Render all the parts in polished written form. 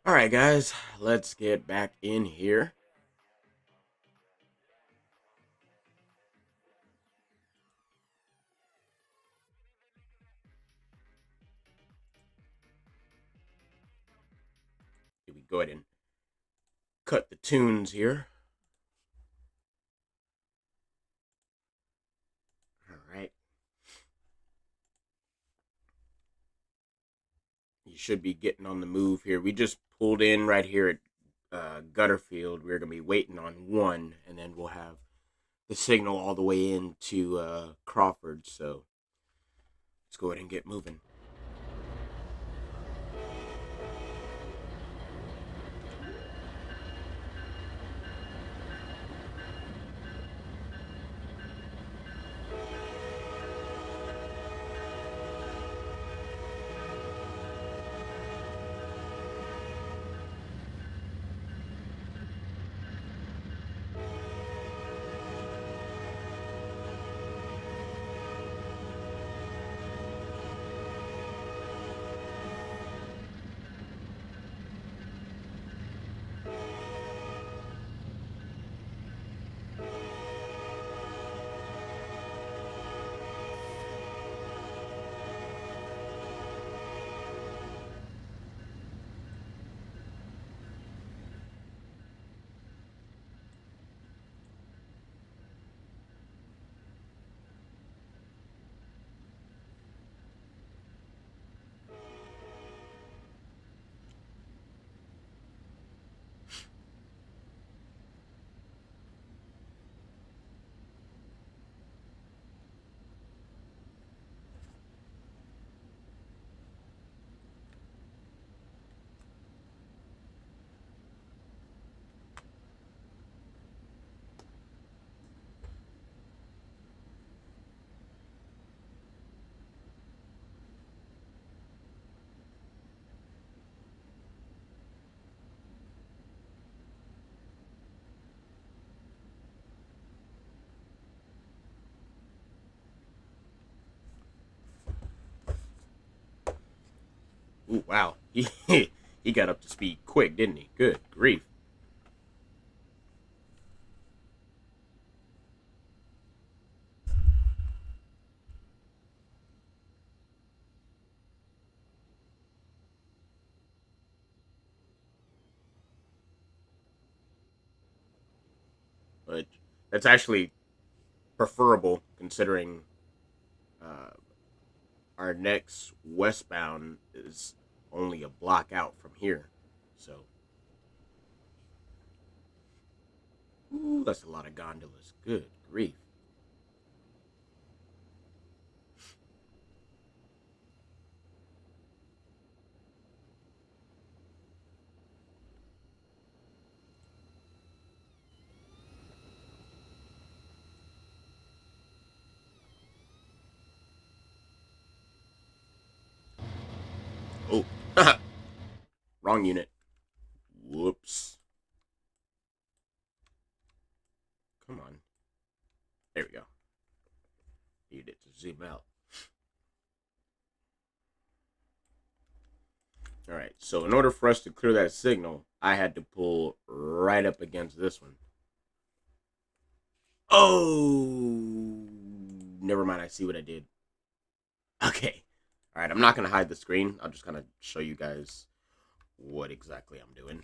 All right, guys, let's get back in here. We go ahead and cut the tunes here. All right. You should be getting on the move here. We just pulled in right here at Gutterfield. We're going to be waiting on one, and then we'll have the signal all the way into Crawford. So let's go ahead and get moving. Ooh, wow. He got up to speed quick, didn't he? Good grief. but that's actually preferable considering uh, our next westbound is only a block out from here. So, ooh, that's a lot of gondolas. Good grief. Oh, wrong unit. Whoops. Come on. There we go. Need it to zoom out. All right. So in order for us to clear that signal, I had to pull right up against this one. Oh, never mind. I see what I did. Okay. All right. I'm not gonna hide the screen. I'll just kind of show you guys what exactly I'm doing.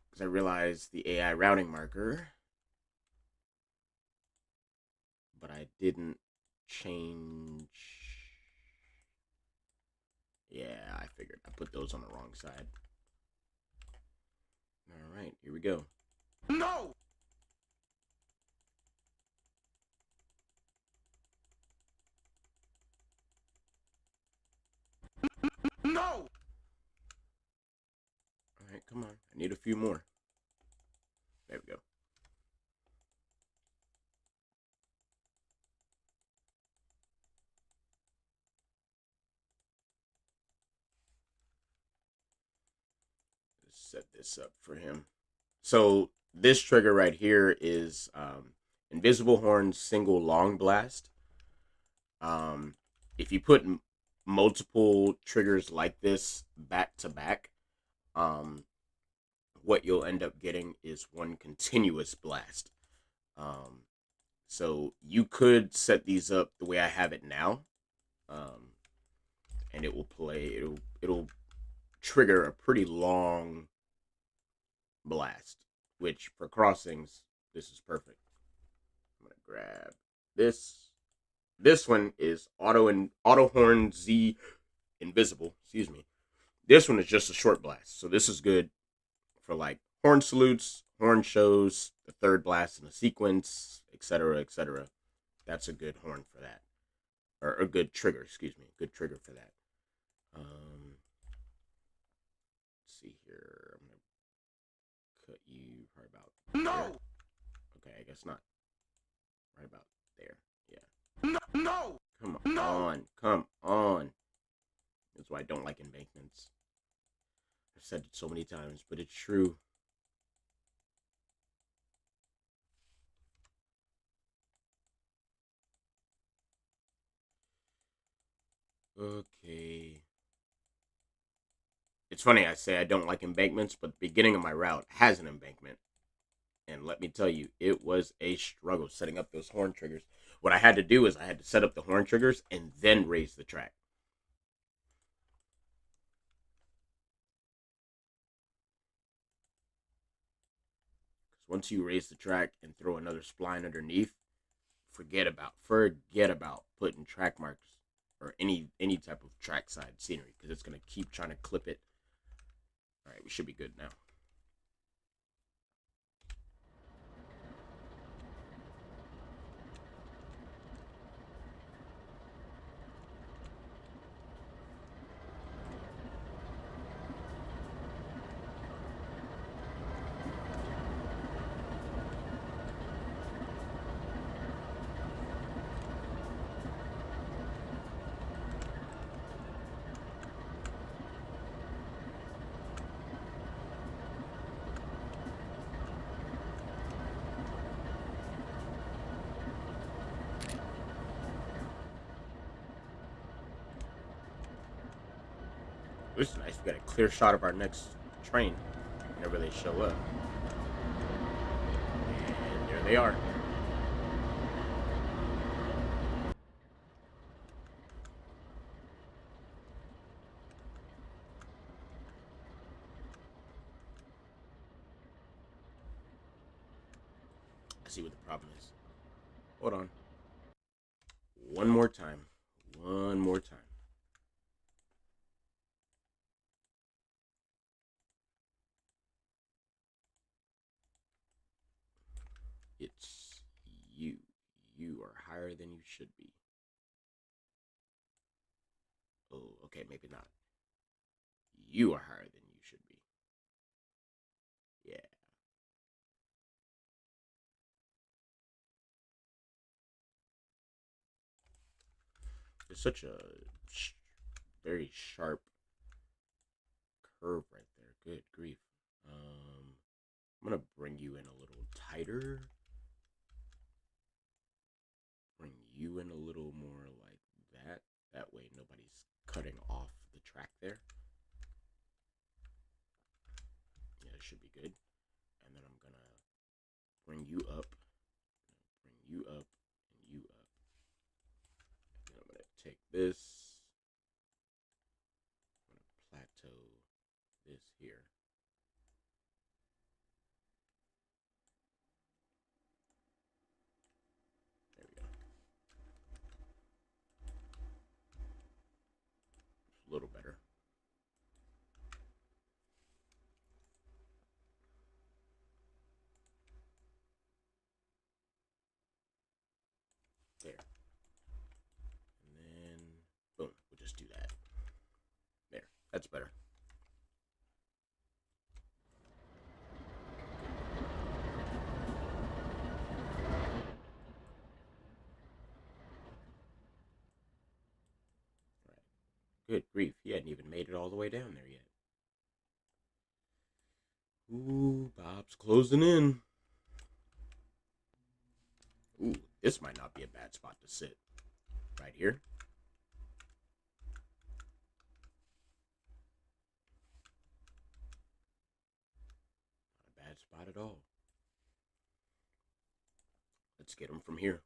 Because I realized the AI routing marker, but I didn't change. Yeah, I figured I put those on the wrong side. All right, here we go. No! No! All right, come on. I need a few more. There we go. Let's set this up for him. So this trigger right here is Invisible Horn's single long blast. Um, if you put multiple triggers like this back to back, what you'll end up getting is one continuous blast. Um, so you could set these up the way I have it now, um, and it will play. It'll trigger a pretty long blast, which for crossings this is perfect. I'm gonna grab this. This one is auto horn Z invisible. Excuse me. This one is just a short blast, so this is good for like horn salutes, horn shows, the third blast in a sequence, etc., etc. That's a good horn for that, or a good trigger. Excuse me, good trigger for that. Let's see here. I'm gonna cut you right about there. No. Okay, I guess not. Right about there. Yeah. No. No. Come on. No. Come on. That's why I don't like embankments. I've said it so many times, but it's true. Okay. It's funny I say I don't like embankments, but the beginning of my route has an embankment. And let me tell you, it was a struggle setting up those horn triggers. What I had to do is I had to set up the horn triggers and then raise the track. Because once you raise the track and throw another spline underneath, forget about putting track marks or any type of trackside scenery because it's gonna keep trying to clip it. All right, we should be good now. This is nice. We got a clear shot of our next train whenever they show up. And there they are. I see what the problem is. Hold on. One more time. One more time. It's you. You are higher than you should be. Oh, okay, maybe not. You are higher than you should be. Yeah. It's such a very sharp curve right there. Good grief. I'm gonna bring you in a little tighter. Bring you in a little more like that. That way nobody's cutting off the track there. Yeah, it should be good. And then I'm gonna bring you up, bring you up, and you up. And then I'm gonna take this. I'm gonna plateau this here. There we go. It's a little better. There. And then, boom, we'll just do that. There, that's better. All right. Good grief, he hadn't even made it all the way down there yet. Ooh, Bob's closing in. Ooh, this might not be a bad spot to sit. Right here. Not a bad spot at all. Let's get him from here.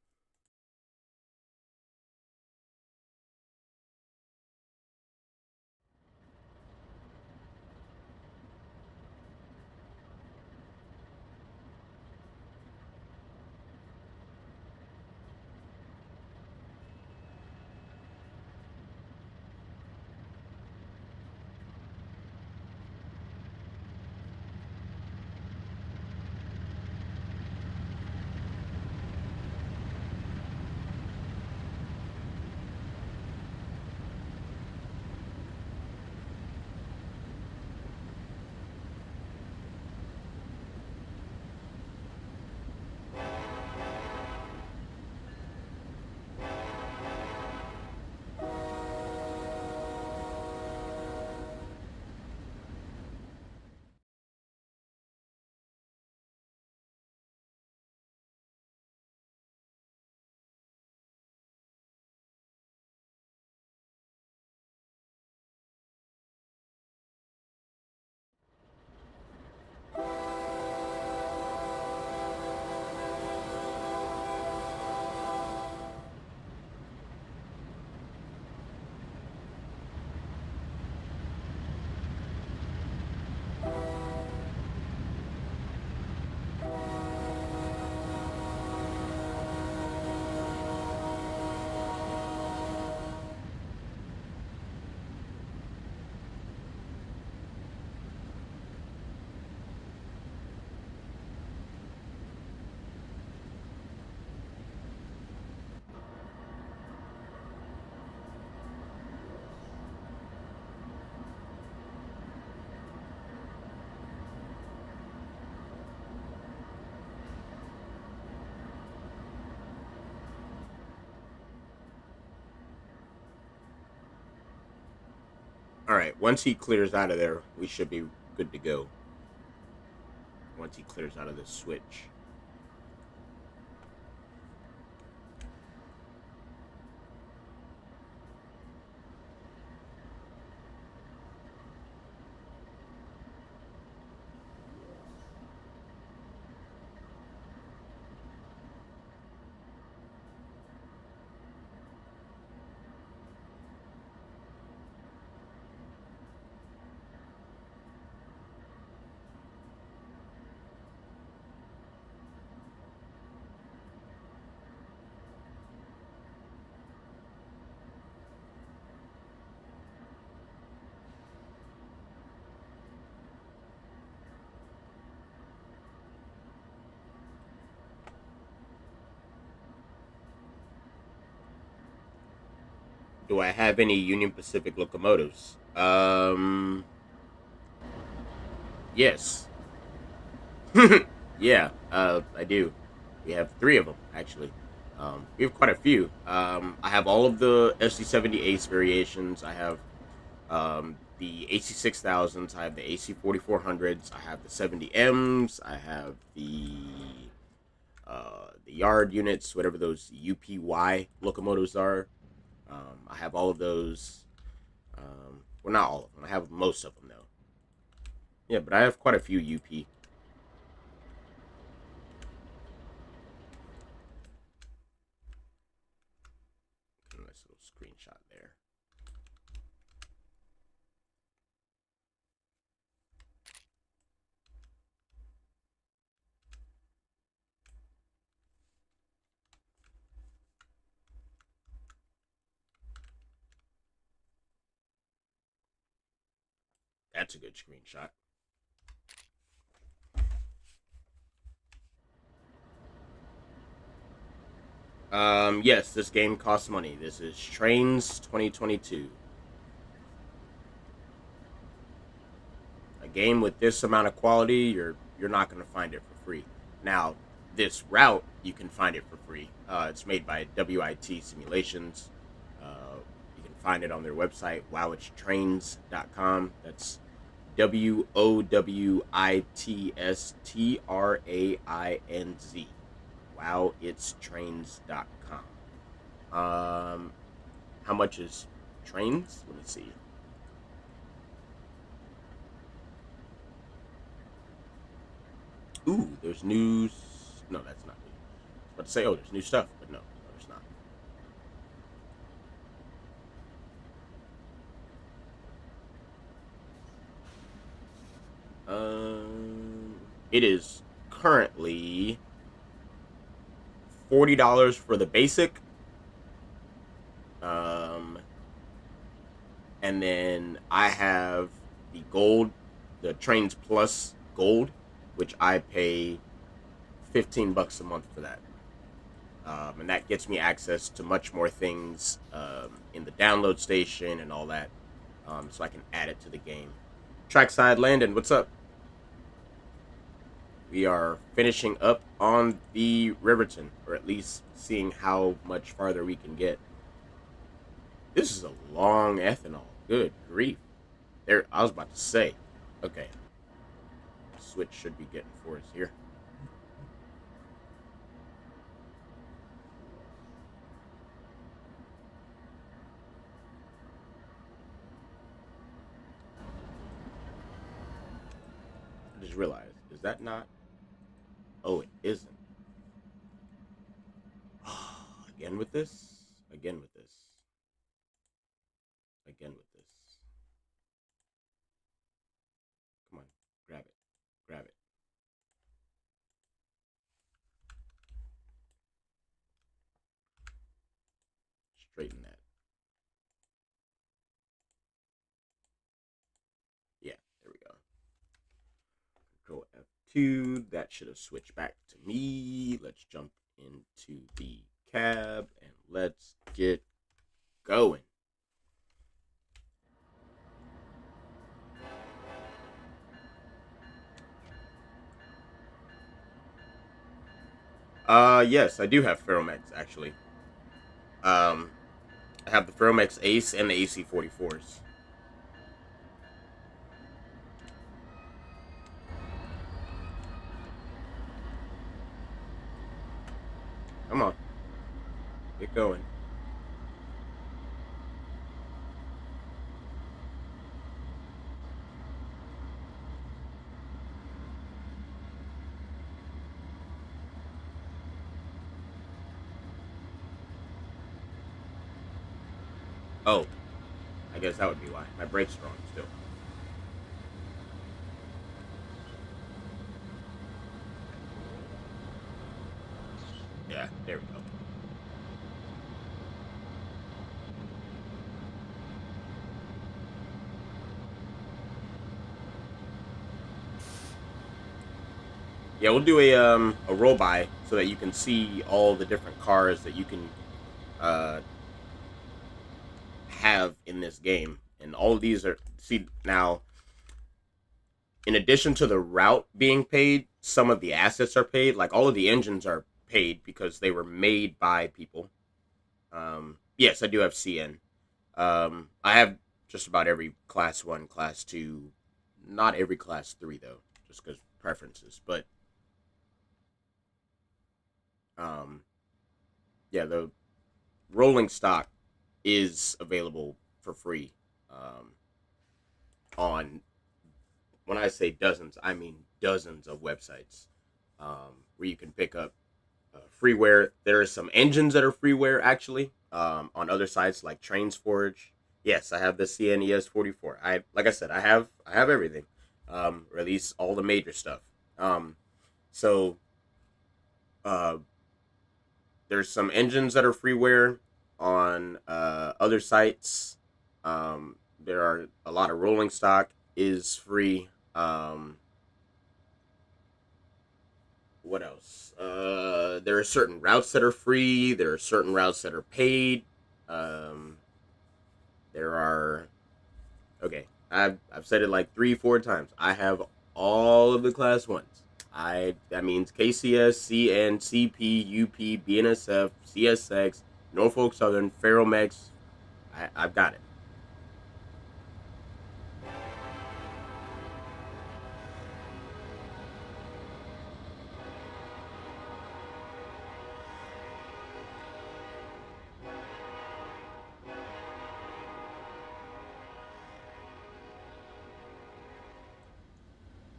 All right, once he clears out of there, we should be good to go. Once he clears out of this switch. Do I have any Union Pacific locomotives? Yes. Yeah, I do. We have three of them actually. We have quite a few. I have all of the SC-70 Ace variations. I have the AC-6000s. I have the AC-4400s. I have the 70Ms. I have the yard units, whatever those UPY locomotives are. I have all of those. Well, not all of them. I have most of them though. Yeah, but I have quite a few UP. Nice little screenshot there. That's a good screenshot. Yes, this game costs money. This is Trainz 2022. A game with this amount of quality, you're not gonna find it for free. Now, this route you can find it for free. It's made by WIT Simulations. You can find it on their website, wowitstrainz.com. That's WOWITSTRAINZ. Wowitstrainz.com. How much is Trainz? Let me see. Ooh, there's news. No, that's not new. But to say, oh, there's new stuff, but no, there's not. It is currently $40 for the basic. And then I have the gold, the Trainz Plus Gold, which I pay $15 a month for that. And that gets me access to much more things in the download station and all that, so I can add it to the game. Trackside Landon, what's up? We are finishing up on the Riverton, or at least seeing how much farther we can get. This is a long ethanol. Good grief. There, I was about to say. Okay. Switch should be getting for us here. I just realized, is that not? Oh, it isn't. Again with this? Again with this. Again with this. Come on, grab it. Grab it. Straighten that. Yeah, there we go. Control F2. That should have switched back to me. Let's jump into the cab and let's get going. Yes, I do have Ferromex actually. Um, I have the Ferromex Ace and the AC-44s. Come on, get going. Oh, I guess that would be why. My brake's strong still. Yeah, there we go. Yeah, we'll do a roll by so that you can see all the different cars that you can uh have in this game. And all of these are, see, now, in addition to the route being paid, some of the assets are paid. Like all of the engines are paid because they were made by people. Yes, I do have CN. I have just about every class 1, class 2, not every class 3 though, just because preferences. But um, yeah, the rolling stock is available for free um, on, when I say dozens, I mean dozens of websites where you can pick up freeware. There are some engines that are freeware actually on other sites like Trainz Forge. Yes, I have the CNES 44. I, like I said, I have everything, or at least all the major stuff. So uh, there's some engines that are freeware on other sites. There are a lot of rolling stock is free. What else? There are certain routes that are free. There are certain routes that are paid. Um, there are, okay. I've said it like 3 4 times. I have all of the class ones. That means KCS, CN, CP, UP, BNSF, CSX, Norfolk Southern, Ferromex. I've got it.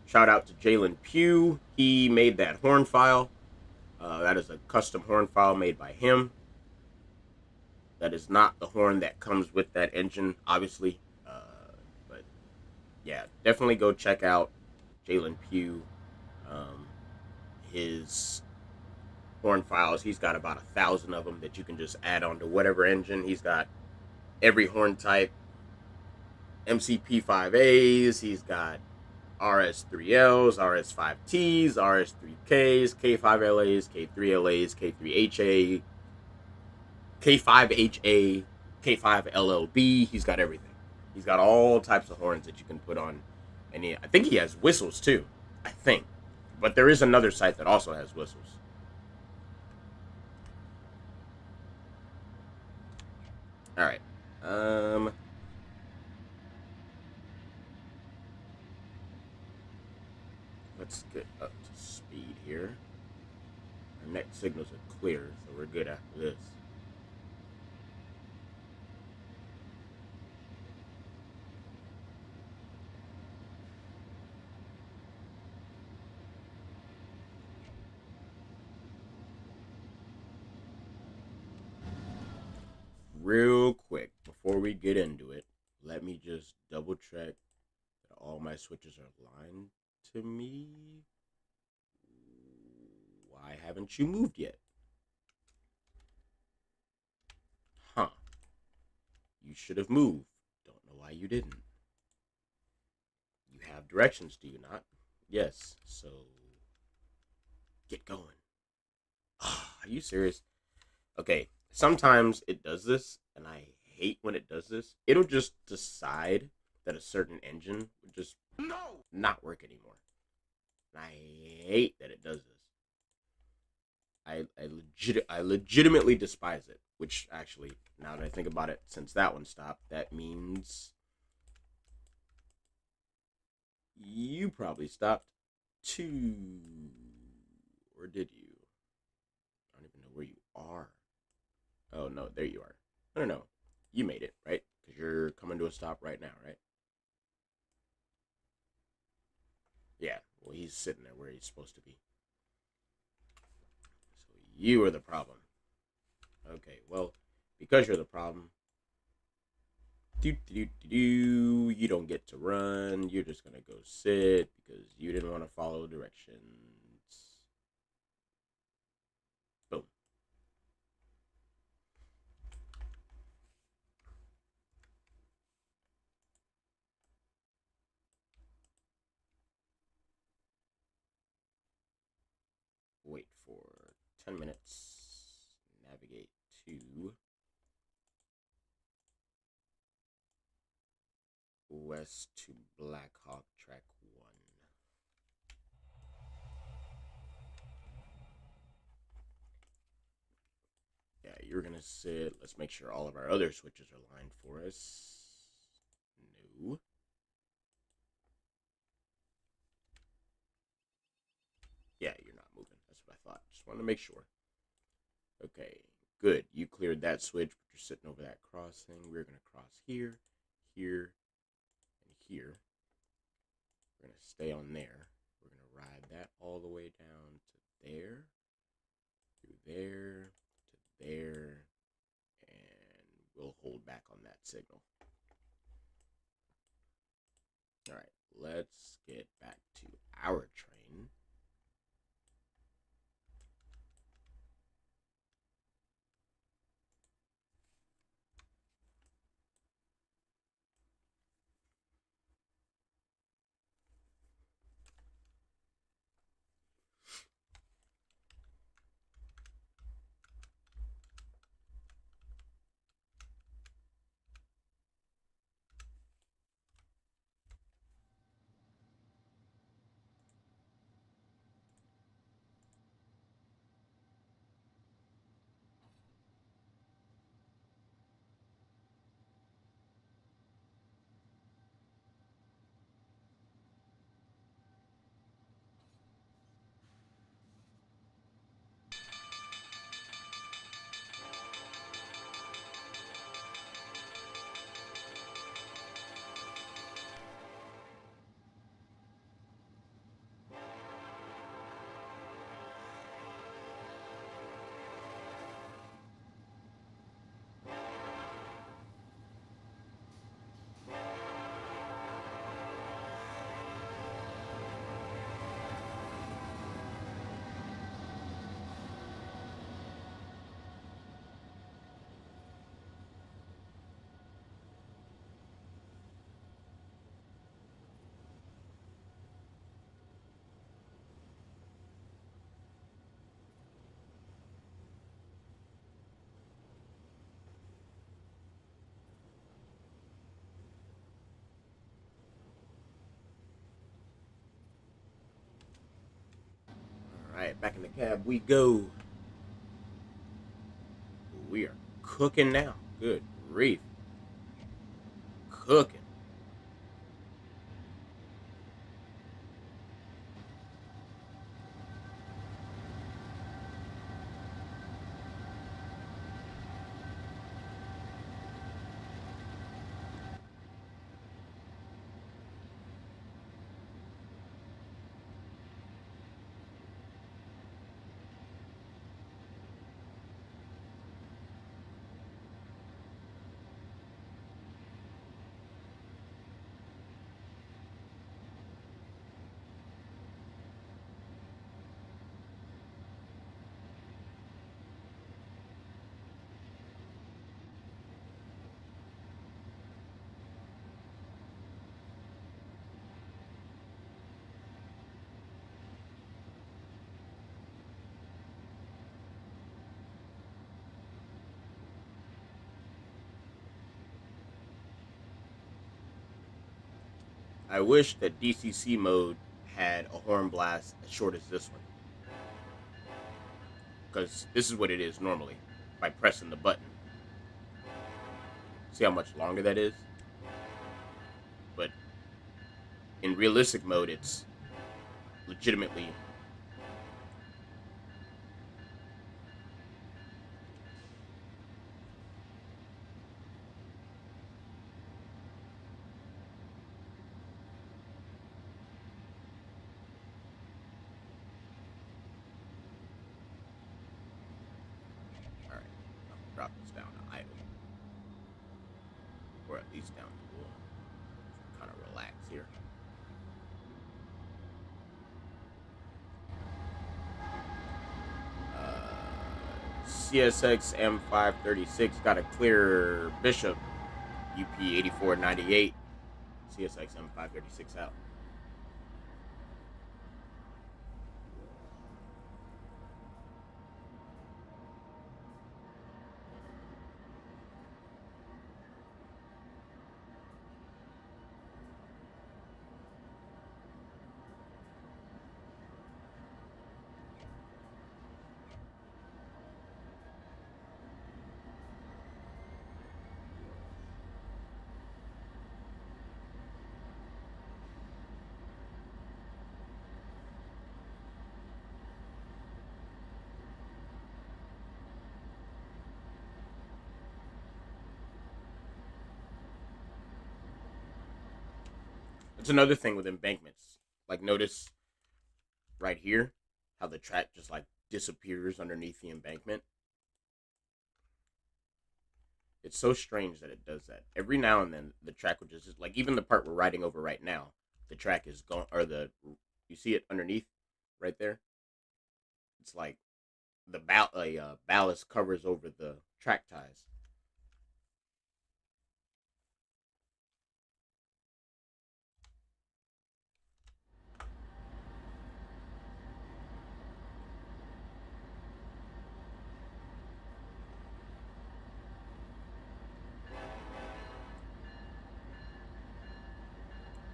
Shout out to Jalen Pugh. He made that horn file. That is a custom horn file made by him. That is not the horn that comes with that engine, obviously. But yeah, definitely go check out Jalen Pugh. Um, his horn files. He's got about 1,000 of them that you can just add on to whatever engine. He's got every horn type, MCP5As. He's got RS3Ls, RS5Ts, RS3Ks, K5LAs, K3LAs, K3HA, K5HA, K5LLB. He's got everything. He's got all types of horns that you can put on. And I think he has whistles too. I think. But there is another site that also has whistles. All right. Um, let's get up to speed here. Our next signals are clear, so we're good after this. Real quick, before we get into it, let me just double check that all my switches are aligned to me. Why haven't you moved yet? Huh. You should have moved. Don't know why you didn't. You have directions, do you not? Yes, so get going. Are you serious? Okay, sometimes it does this, and I hate when it does this. It'll just decide that a certain engine would just not work anymore. And I hate that it does this. I legitimately despise it. Which actually, now that I think about it, since that one stopped, that means you probably stopped too, or did you? I don't even know where you are. Oh no, there you are. I don't know. You made it, right? Because you're coming to a stop right now, right? Yeah. Well, he's sitting there where he's supposed to be. So you are the problem. Okay. Well, because you're the problem, you don't get to run. You're just gonna go sit because you didn't want to follow directions. Boom. Wait for 10 minutes. Navigate to west to Black Hawk track 1. Yeah, you're gonna sit. Let's make sure all of our other switches are lined for us. No. Yeah, you're not moving. That's what I thought. Just wanted to make sure. Okay, good. You cleared that switch, but you're sitting over that cross thing. We're gonna cross here, here, and here. We're gonna stay on there. We're gonna ride that all the way down to there, through there, to there, and we'll hold back on that signal. All right, let's get back to our train. All right, back in the cab we go. We are cooking now. Good grief. Cooking. I wish that DCC mode had a horn blast as short as this one. Because this is what it is normally by pressing the button. See how much longer that is? But in realistic mode, it's legitimately. Alright, I'll drop this down to idle. Or at least down to low. Kind of relax here. CSX M536 got a clear Bishop UP 8498. CSX M536 out. It's another thing with embankments. Like, notice right here how the track just like disappears underneath the embankment. It's so strange that it does that. Every now and then, the track will just like, even the part we're riding over right now, the track is gone, or you see it underneath, right there. It's like ballast covers over the track ties.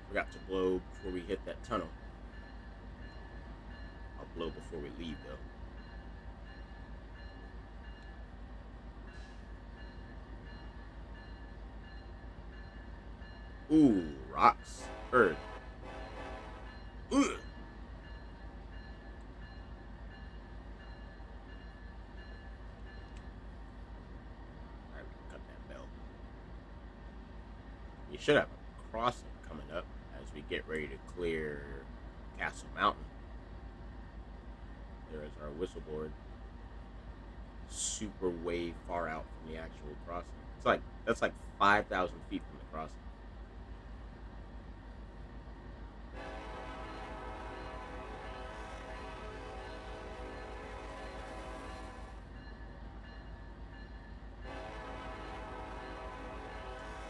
Forgot to blow before we hit that tunnel. I'll blow before we leave though. Ooh, rocks, earth. Ugh. Alright, we can cut that bell. You should have a crossing coming up as we get ready to clear Castle Mountain. There is our whistle board. Super way far out from the actual crossing. That's like 5,000 feet from the crossing.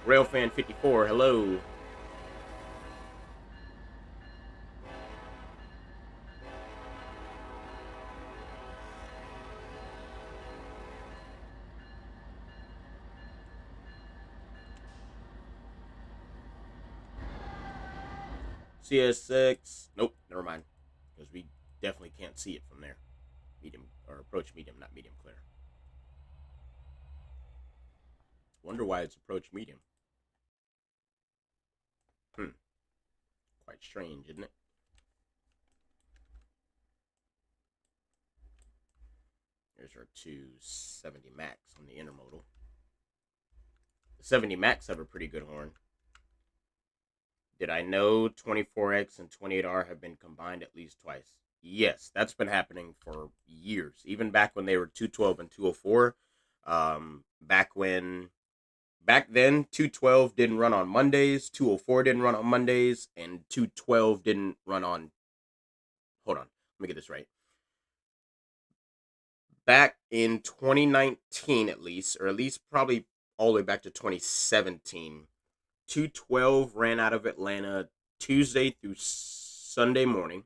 Railfan54, hello. CS6. Nope, never mind. Because we definitely can't see it from there. Medium, or approach medium, not medium clear. Wonder why it's approach medium. Quite strange, isn't it? Here's our 270 Max on the intermodal. The 70 Max have a pretty good horn. Did I know 24X and 28R have been combined at least twice? Yes, that's been happening for years. Even back when they were 212 and 204. Back then 212 didn't run on Mondays, 204 didn't run on Mondays, and 212 didn't run on. Hold on, let me get this right. Back in 2019, at least, or at least probably all the way back to 2017, 212 ran out of Atlanta Tuesday through Sunday morning.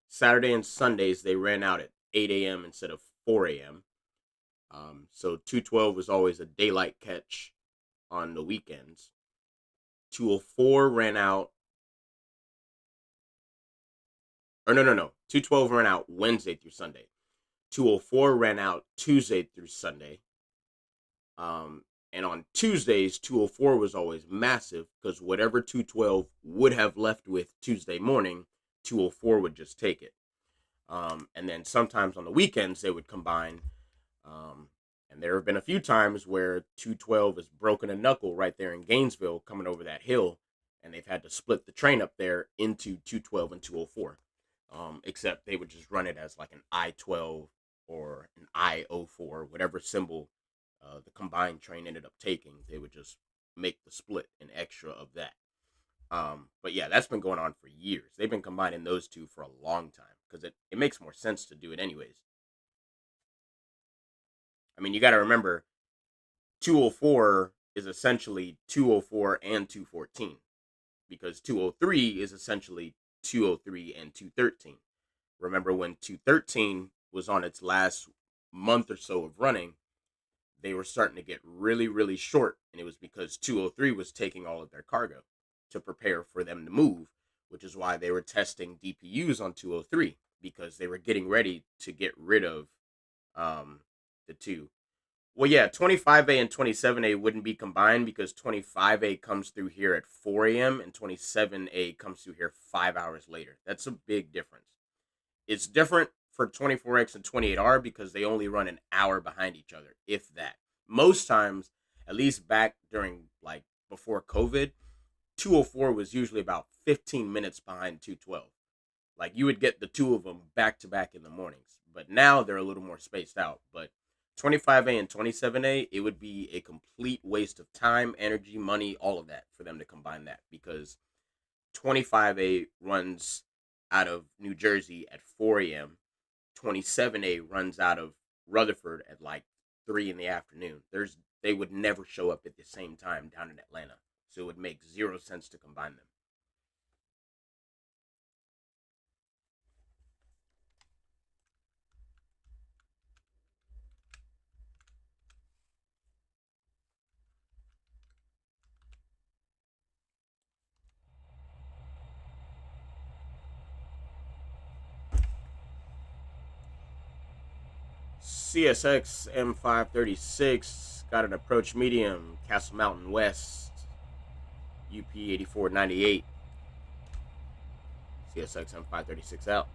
Saturday and Sundays, they ran out at 8 a.m. instead of 4 a.m. So 212 was always a daylight catch on the weekends. 204 ran out. Or no. 212 ran out Wednesday through Sunday. 204 ran out Tuesday through Sunday. And on Tuesdays, 204 was always massive because whatever 212 would have left with Tuesday morning, 204 would just take it. And then sometimes on the weekends, they would combine. And there have been a few times where 212 has broken a knuckle right there in Gainesville coming over that hill, and they've had to split the train up there into 212 and 204. Except they would just run it as like an I-12 or an I-04, whatever symbol the combined train ended up taking. They would just make the split an extra of that. But yeah, that's been going on for years. They've been combining those two for a long time because it makes more sense to do it anyways. I mean, you got to remember 204 is essentially 204 and 214 because 203 is essentially 203 and 213. Remember when 213 was on its last month or so of running, they were starting to get really, really short, and it was because 203 was taking all of their cargo to prepare for them to move, which is why they were testing DPUs on 203 because they were getting ready to get rid of the two. Well, yeah, 25A and 27A wouldn't be combined because 25A comes through here at 4 a.m. and 27A comes through here 5 hours later. That's a big difference. It's different for 24X and 28R because they only run an hour behind each other, if that. Most times, at least back during like before COVID, 204 was usually about 15 minutes behind 212. Like you would get the two of them back to back in the mornings, but now they're a little more spaced out. But 25A and 27A, it would be a complete waste of time, energy, money, all of that for them to combine that because 25A runs out of New Jersey at 4 a.m. 27A runs out of Rutherford at like 3 in the afternoon. They would never show up at the same time down in Atlanta. So it would make zero sense to combine them. CSX M536 got an approach medium, Castle Mountain West, UP 8498. CSX M536 out.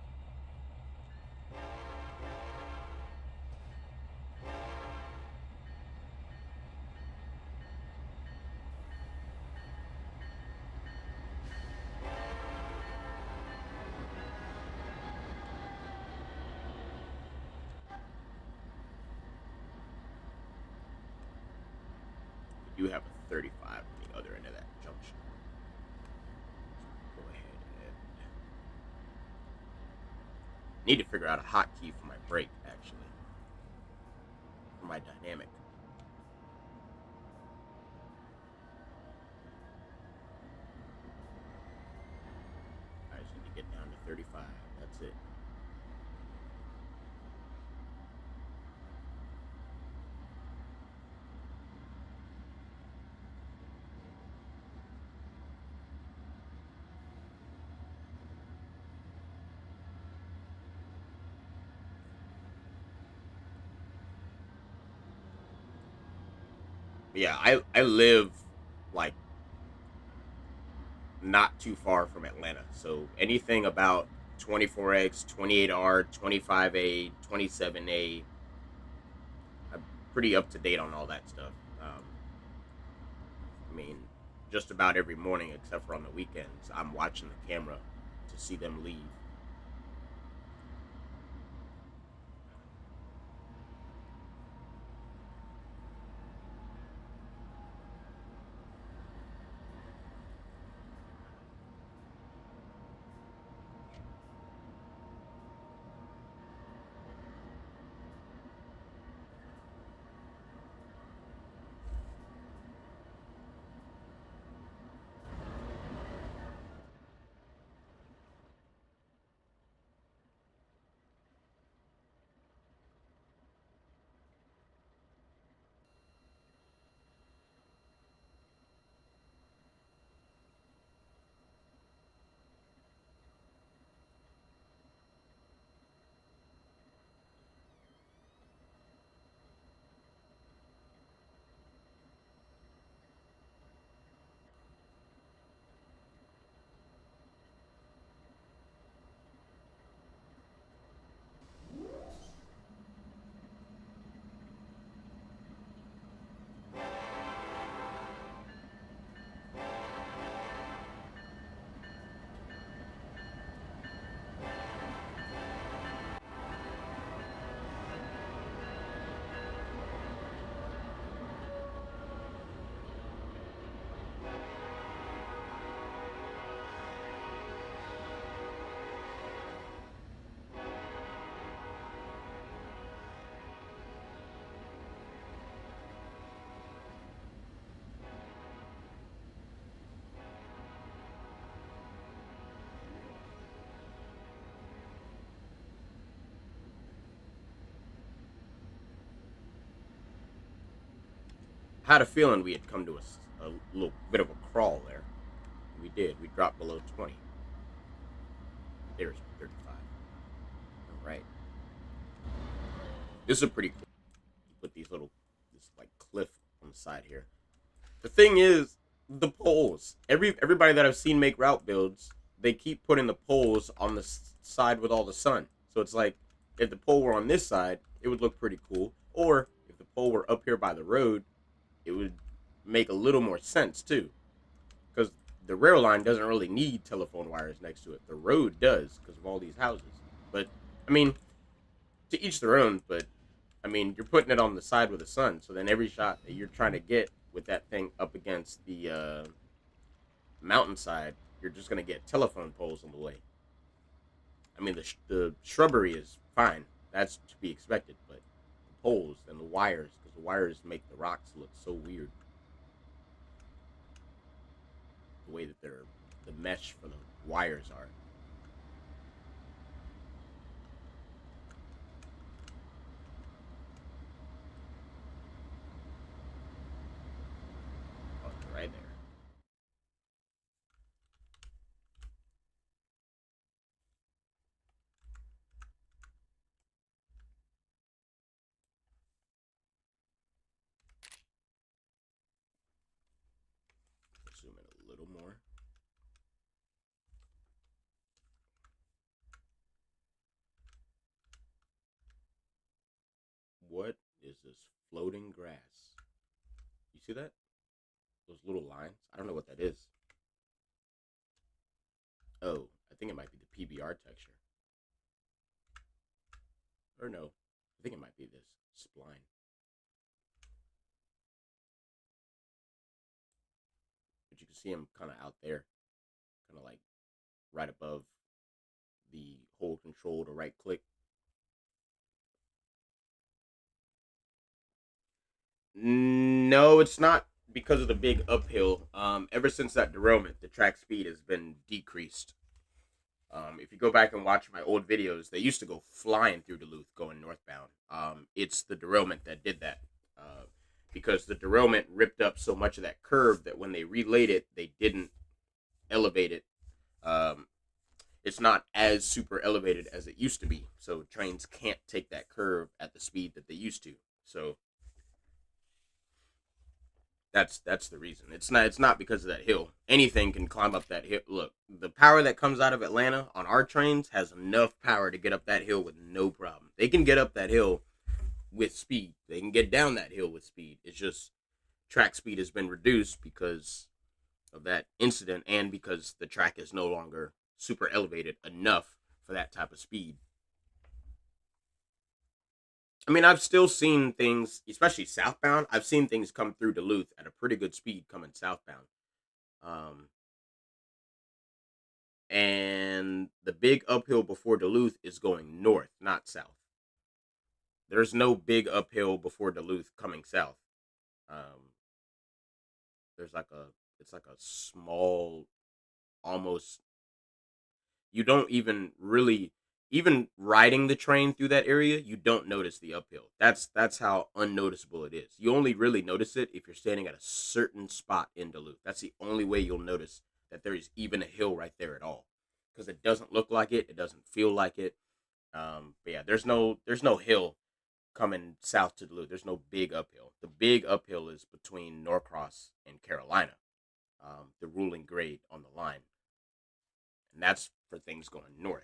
We do have a 35 on the other end of that junction. Go ahead and need to figure out a hotkey for my brake, actually, for my dynamic. I just need to get down to 35. That's it. Yeah, I live like not too far from Atlanta. So anything about 24X, 28R, 25A, 27A, I'm pretty up to date on all that stuff. I mean, just about every morning, except for on the weekends, I'm watching the camera to see them leave. I had a feeling we had come to a little bit of a crawl there. We did. We dropped below 20. There's 35. All right. This is a pretty cool. Put this like cliff on the side here. The thing is, the poles. Everybody that I've seen make route builds, they keep putting the poles on the side with all the sun. So it's like if the pole were on this side, it would look pretty cool. Or if the pole were up here by the road, it would make a little more sense too. Because the rail line doesn't really need telephone wires next to it. The road does because of all these houses. But I mean, to each their own. But I mean, you're putting it on the side with the sun, so then every shot that you're trying to get with that thing up against the mountainside, you're just gonna get telephone poles in the way. I mean, the shrubbery is fine. That's to be expected, but the poles and the wires, because the wires make the rocks look so weird. The way that the mesh for the wires are. Oh, right there. Zoom in a little more. What is this floating grass? You see that? Those little lines? I don't know what that is. Oh, I think it might be the PBR texture. Or no, I think it might be this spline. But you can see them kind of out there, kind of like right above the hold control to right click. No, it's not because of the big uphill. Ever since that derailment, the track speed has been decreased. If you go back and watch my old videos, they used to go flying through Duluth going northbound. It's the derailment that did that. Because the derailment ripped up so much of that curve that when they relayed it, they didn't elevate it. Um, it's not as super elevated as it used to be. So trains can't take that curve at the speed that they used to. So that's the reason. It's not because of that hill. Anything can climb up that hill. Look, the power that comes out of Atlanta on our trains has enough power to get up that hill with no problem. They can get up that hill with speed. They can get down that hill with speed. It's just track speed has been reduced because of that incident and because the track is no longer super elevated enough for that type of speed. I mean, I've still seen things, especially southbound. I've seen things come through Duluth at a pretty good speed coming southbound. Um, and the big uphill before Duluth is going north, not south. There's no big uphill before Duluth coming south. Um, there's like a, it's like a small, almost, you don't even really, even riding the train through that area, you don't notice the uphill. That's how unnoticeable it is. You only really notice it if you're standing at a certain spot in Duluth. That's the only way you'll notice that there is even a hill right there at all, because it doesn't look like it. It doesn't feel like it. But yeah, there's no hill coming south to Duluth. There's no big uphill. The big uphill is between Norcross and Carolina, the ruling grade on the line, and that's for things going north.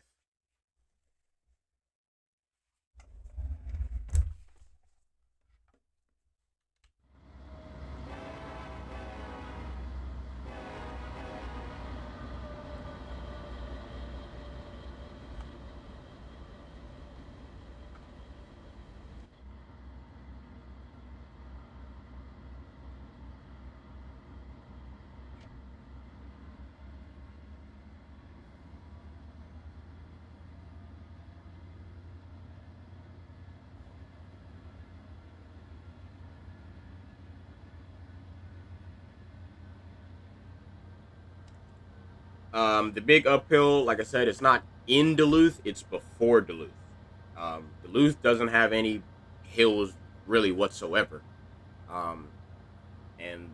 The big uphill, like I said, it's not in Duluth; it's before Duluth. Duluth doesn't have any hills really whatsoever. Um, and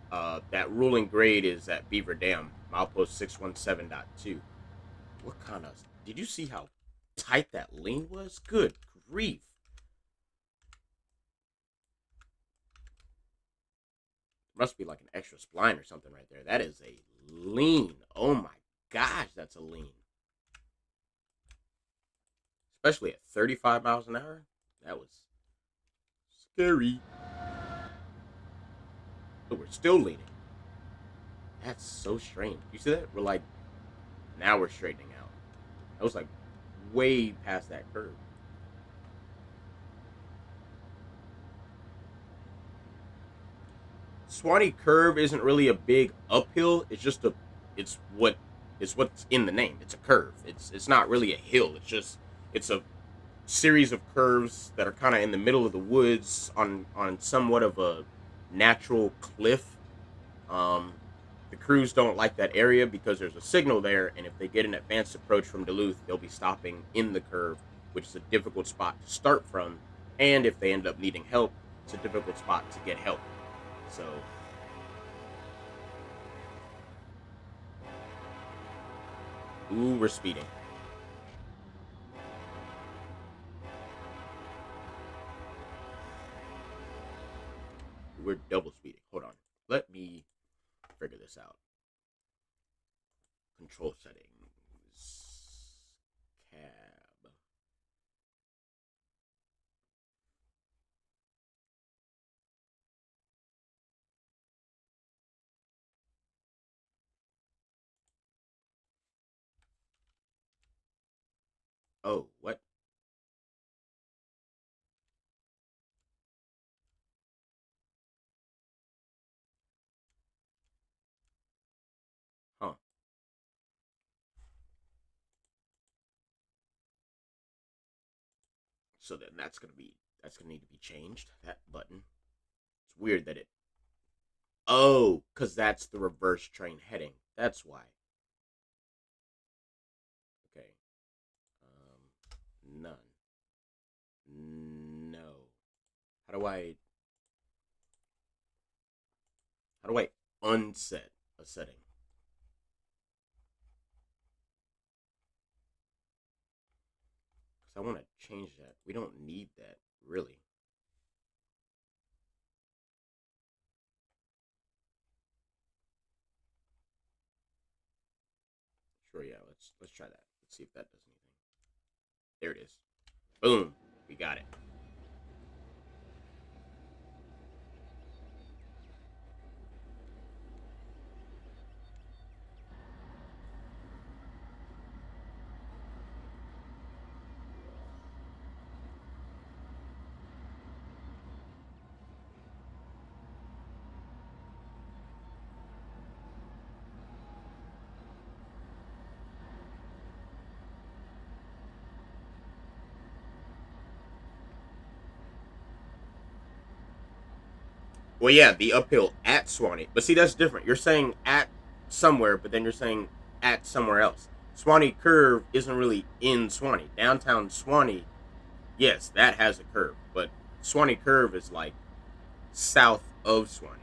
that ruling grade is at Beaver Dam, milepost 617.2. What kind of? Did you see how tight that lean was? Good grief! Must be like an extra spline or something right there. That is a lean. Oh my gosh, that's a lean. Especially at 35 miles an hour. That was scary. But we're still leaning. That's so strange. You see that? We're like, now we're straightening out. I was like way past that curve. Swanee curve isn't really a big uphill. It's just a, it's what, it's what's in the name. It's a curve. It's not really a hill. It's a series of curves that are kind of in the middle of the woods on somewhat of a natural cliff. Um, the crews don't like that area because there's a signal there, and if they get an advanced approach from Duluth, they'll be stopping in the curve, which is a difficult spot to start from. And if they end up needing help, it's a difficult spot to get help. So, ooh, we're speeding. We're double speeding. Hold on. Let me figure this out. Control settings. Cab. Oh, what? Huh. So then that's gonna need to be changed. That button. It's weird that it. Oh, cause that's the reverse train heading. That's why. Okay. None. No. How do I? How do I unset a setting? Cause I want to change that. We don't need that really. Sure. Yeah. Let's try that. Let's see if that does anything. There it is. Boom. We got it. Well, yeah, the uphill at Swanee. But see, that's different. You're saying at somewhere, but then you're saying at somewhere else. Swanee Curve isn't really in Swanee. Downtown Swanee, yes, that has a curve, but Swanee Curve is like south of Swanee.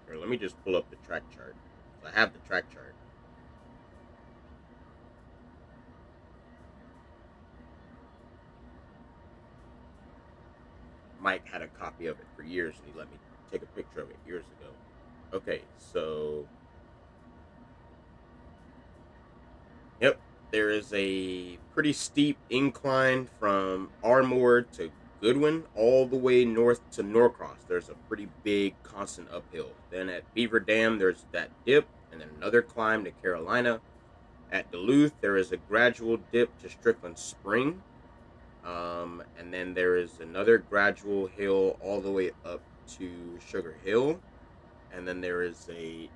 Here, let me just pull up the track chart. I have the track chart. Mike had a copy of it for years, and he let me take a picture of it years ago. Okay, so yep, there is a pretty steep incline from Ardmore to Goodwin, all the way north to Norcross. There's a pretty big constant uphill. Then at Beaver Dam, there's that dip, and then another climb to Carolina. At Duluth, there is a gradual dip to Strickland Spring, and then there is another gradual hill all the way up to Sugar Hill, and then there is a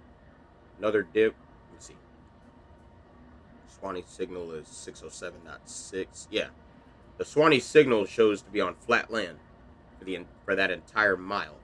another dip. Let me see. Swanee signal is 607.6. Yeah, the Swanee signal shows to be on flat land for that entire mile.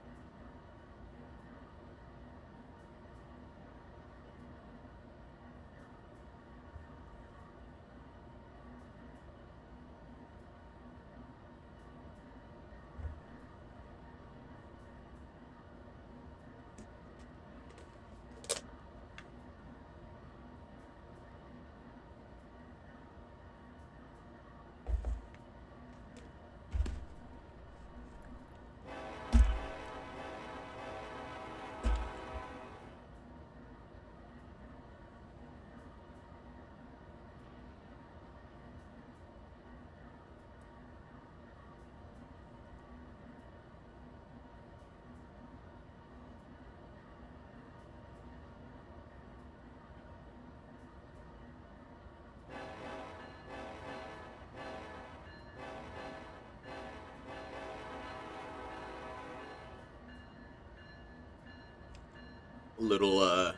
A little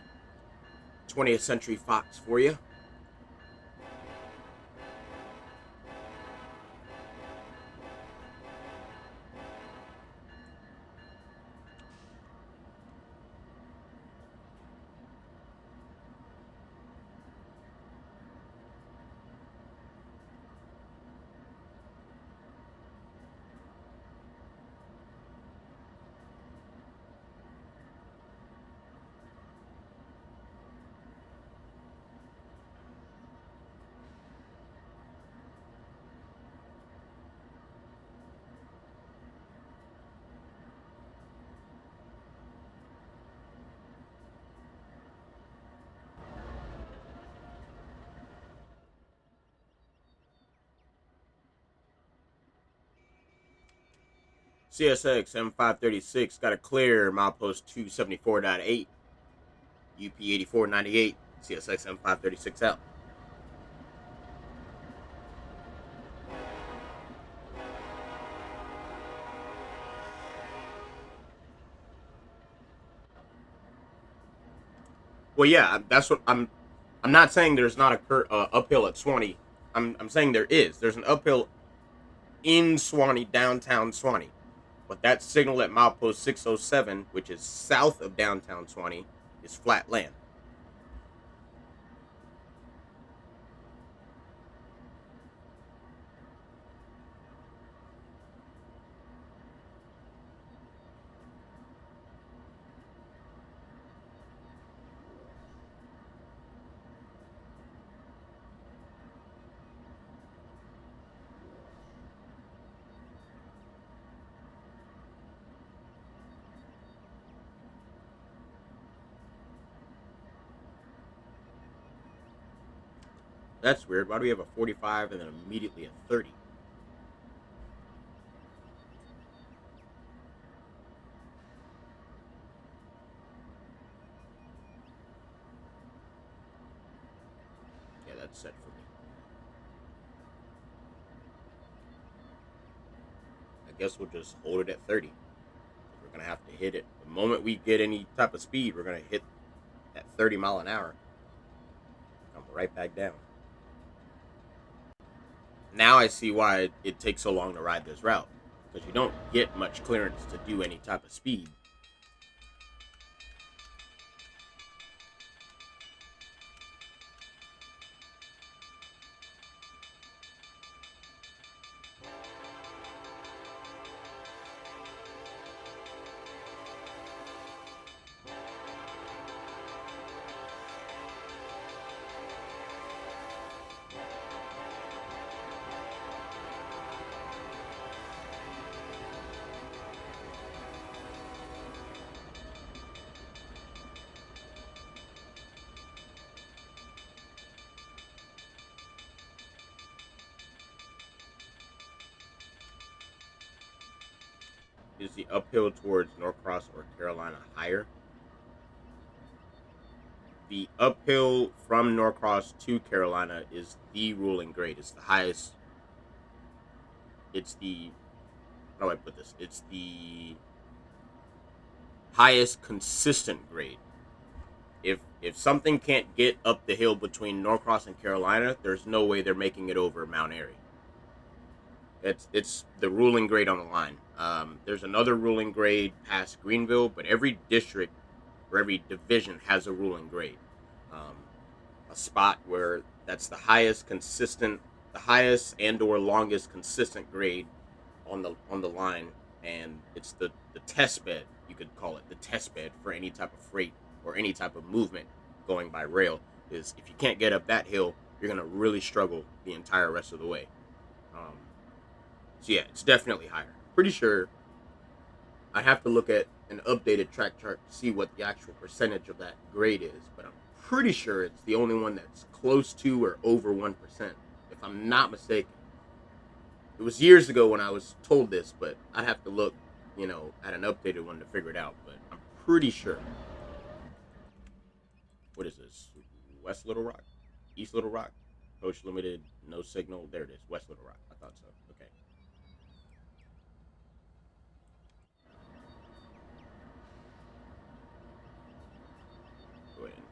20th Century Fox for you. CSX M536 got a clear milepost 274.8, UP 8498, CSX M536 out. Well, yeah, that's what I'm not saying there's not a uphill at Swanee. I'm saying there is. There's an uphill in Swanee, downtown Swanee. But that signal at milepost 607, which is south of downtown Swanee, is flat land. That's weird. Why do we have a 45 and then immediately a 30? Yeah, that's set for me. I guess we'll just hold it at 30. We're going to have to hit it. The moment we get any type of speed, we're going to hit that 30 mile an hour. Come right back down. Now I see why it takes so long to ride this route. Because you don't get much clearance to do any type of speed. Is the uphill towards Norcross or Carolina higher? The uphill from Norcross to Carolina is the ruling grade. It's the highest. It's the, how do I put this? It's the highest consistent grade. If If something can't get up the hill between Norcross and Carolina, there's no way they're making it over Mount Airy. It's the ruling grade on the line. There's another ruling grade past Greenville, but every district or every division has a ruling grade. Um, a spot where that's the highest and or longest consistent grade on the line, and it's the test bed. You could call it the test bed for any type of freight or any type of movement going by rail. Is if you can't get up that hill, you're gonna really struggle the entire rest of the way. Um, so yeah, it's definitely higher. Pretty sure I have to look at an updated track chart to see what the actual percentage of that grade is, but I'm pretty sure it's the only one that's close to or over 1%, if I'm not mistaken. It was years ago when I was told this, but I have to look, at an updated one to figure it out. But I'm pretty sure. What is this? West Little Rock, East Little Rock, Coach Limited, no signal. There it is, West Little Rock. I thought so. Okay, go ahead and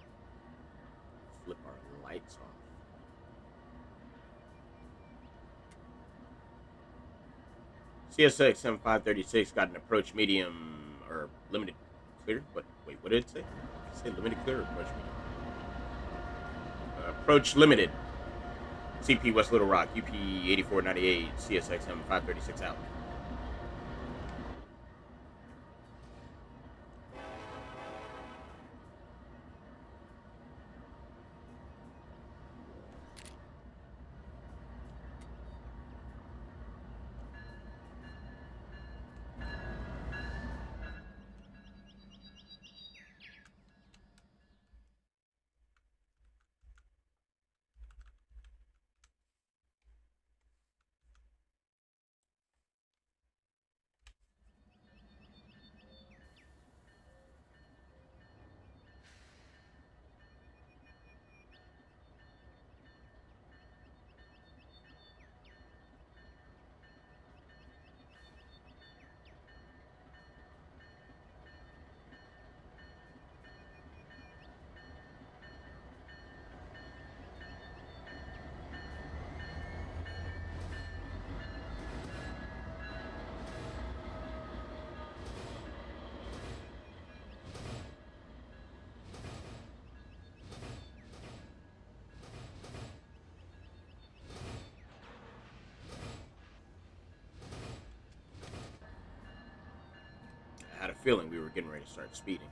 flip our lights off. CSX M536 got an approach medium or limited clear. But wait, what did it say? Did it say limited clear or approach medium? Approach limited. CP West Little Rock, UP 8498, CSX M536 out. I had a feeling we were getting ready to start speeding.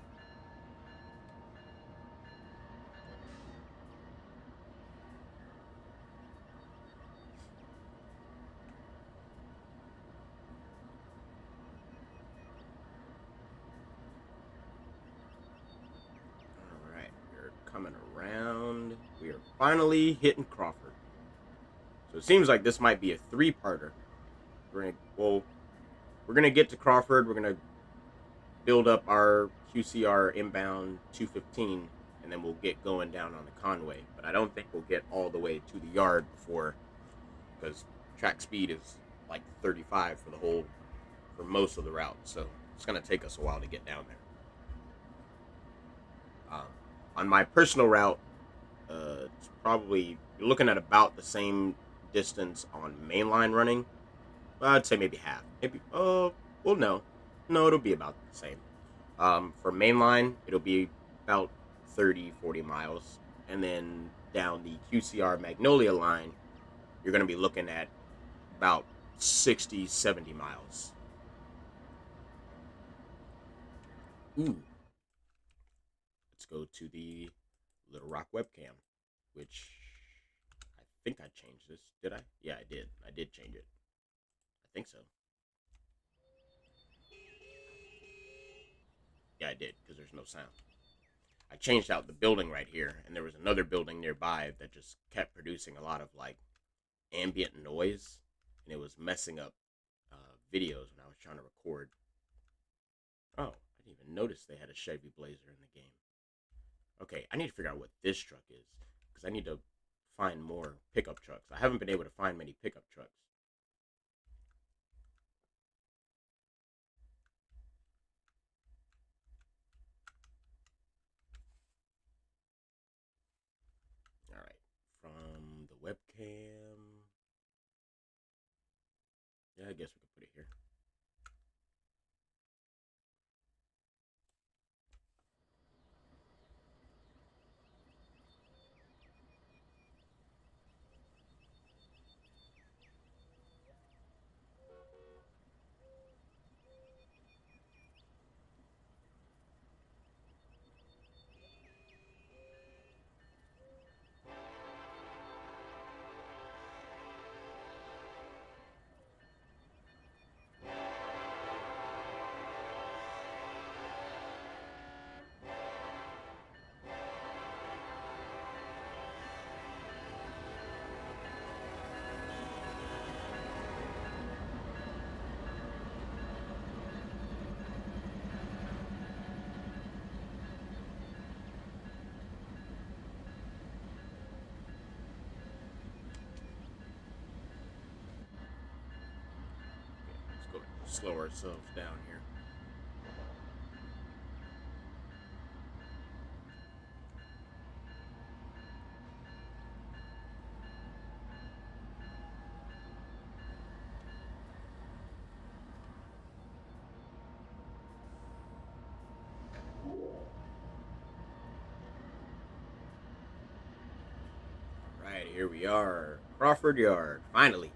All right, we're coming around. We are finally hitting Crawford. So it seems like this might be a three-parter. We're gonna get to Crawford. We're gonna build up our QCR inbound 215, and then we'll get going down on the Conway. But I don't think we'll get all the way to the yard before, because track speed is like 35 for most of the route. So it's gonna take us a while to get down there. Um, on my personal route, it's probably you're looking at about the same distance on mainline running. Well, I'd say maybe half. Maybe. Oh, well, no, it'll be about the same. For mainline, it'll be about 30, 40 miles, and then down the QCR Magnolia line, you're going to be looking at about 60, 70 miles. Ooh, let's go to the Little Rock webcam, which I think I changed this. Did I? Yeah, I did. I did change it. I think so. Yeah, I did, because there's no sound. I changed out the building right here, and there was another building nearby that just kept producing a lot of like ambient noise, and it was messing up videos when I was trying to record. Oh, I didn't even notice they had a Chevy Blazer in the game. Okay, I need to figure out what this truck is because I need to find more pickup trucks. I haven't been able to find many pickup trucks. Ham. Yeah, I guess we could put it here. Let's go slow ourselves down here. All right, here we are. Crawford Yard, finally.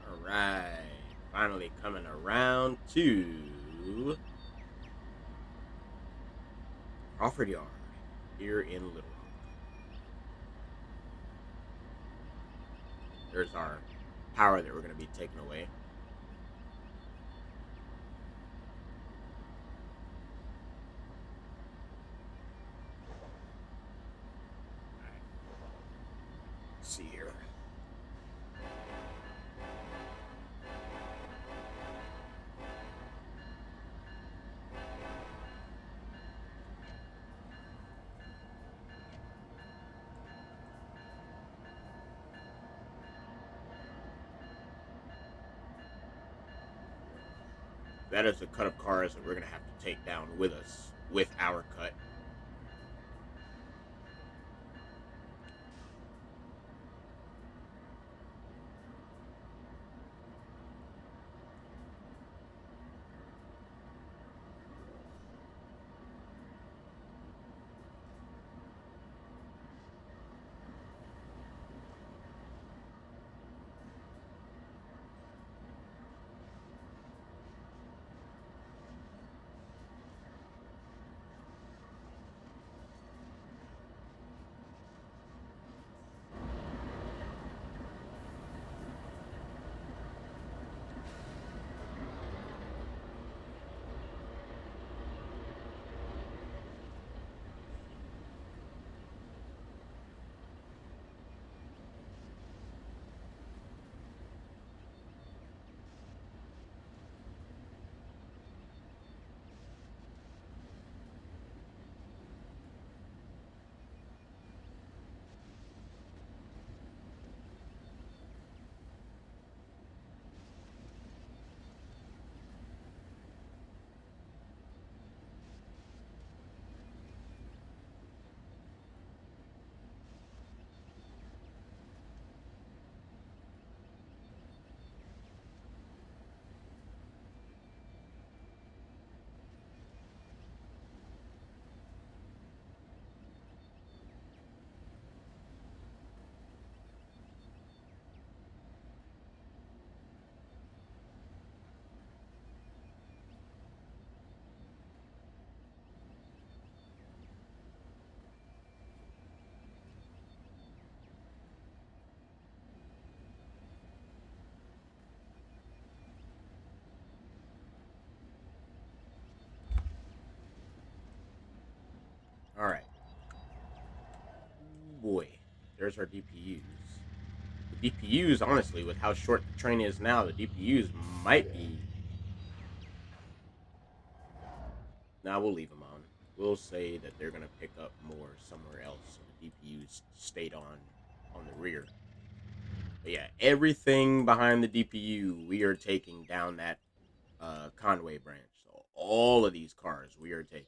All right, finally coming around to Crawford Yard here in Little Rock. There's our power that we're going to be taking away. All right. Let's see here. That is a cut of cars that we're going to have to take down with us, with our cut. boy, there's our DPUs. The DPUs, honestly, with how short the train is now, the DPUs might be. Now we'll leave them on. We'll say that they're gonna pick up more somewhere else, so the DPUs stayed on the rear. But yeah, everything behind the DPU, we are taking down that Conway branch. So all of these cars we are taking.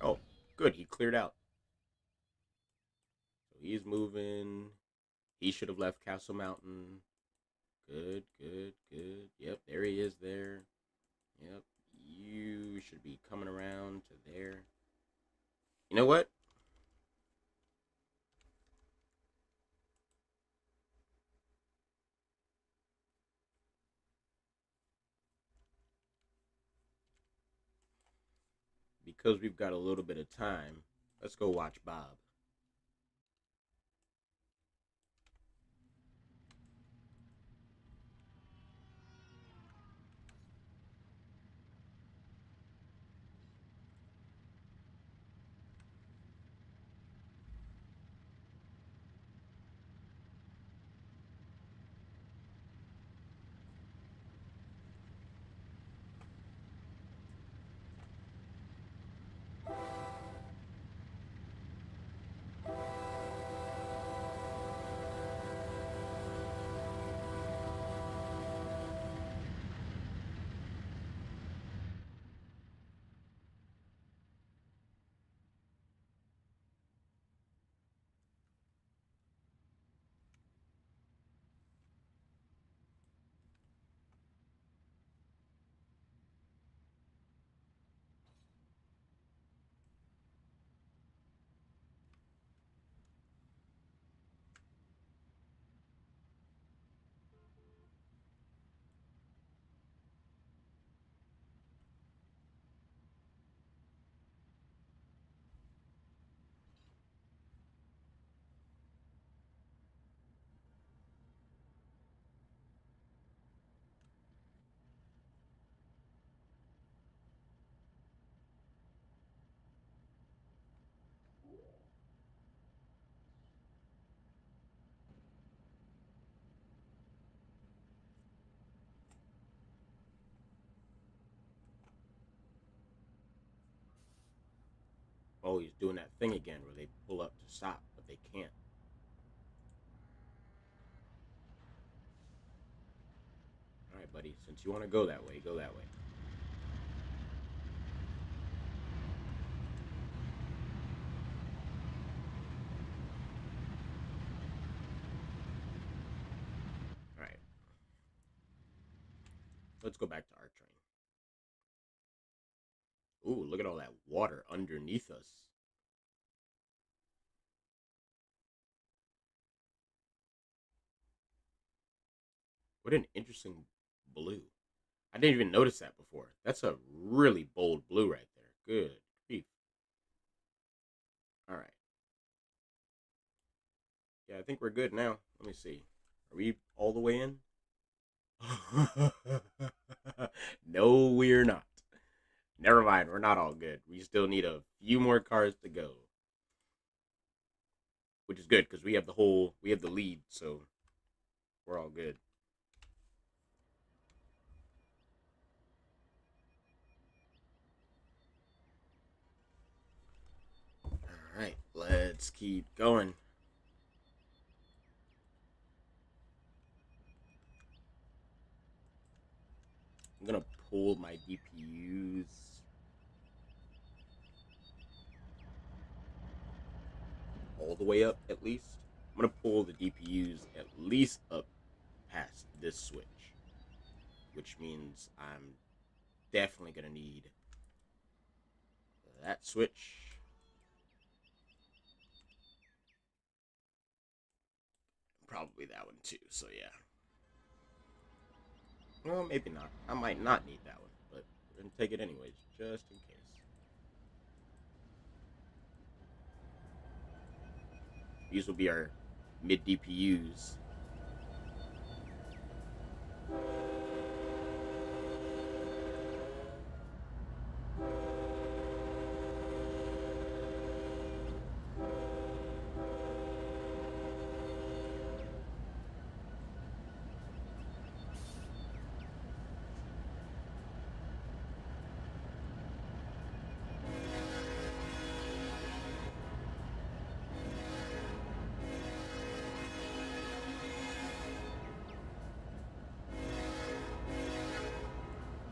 Oh, good. He cleared out. So he's moving. He should have left Castle Mountain. Good, good, good. Yep, there he is there. Yep. You should be coming around to there. You know what? Because we've got a little bit of time, let's go watch Bob. Oh, he's doing that thing again where they pull up to stop, but they can't. All right, buddy. Since you want to go that way, go that way. All right. Let's go back to our train. Ooh, look at all that water underneath us. What an interesting blue. I didn't even notice that before. That's a really bold blue right there. Good grief. All right. Yeah, I think we're good now. Let me see. Are we all the way in? No, we're not. Never mind. We're not all good. We still need a few more cars to go, which is good because we have the lead, so we're all good. All right, let's keep going. I'm gonna pull my DPUs all the way up at least. I'm gonna pull the DPUs at least up past this switch, which means I'm definitely gonna need that switch. Probably that one too. So yeah. Well, maybe not. I might not need that one, but we're gonna take it anyways, just in case. These will be our mid DPUs.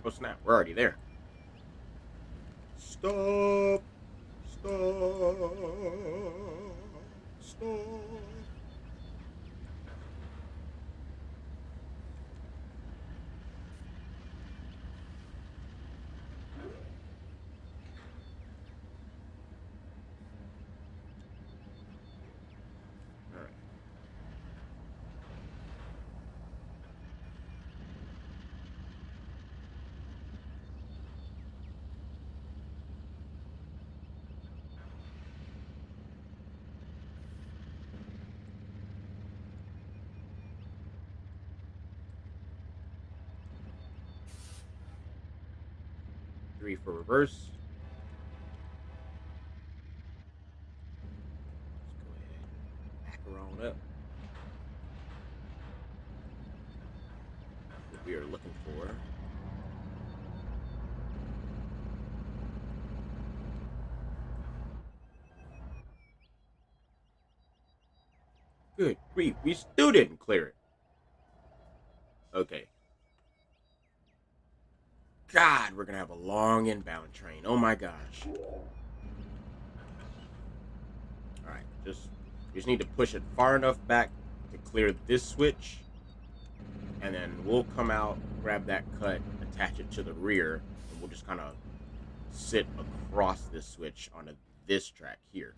Oh snap, we're already there. Stop. Stop. Stop. All right. Three for reverse. Let's go ahead. Back her on up. What we are looking for. Good grief, we still didn't clear it. Okay. God, we're gonna have a long inbound train. Oh my gosh. Alright, we just need to push it far enough back to clear this switch. And then we'll come out, grab that cut, attach it to the rear, and we'll just kind of sit across this switch onto this track here.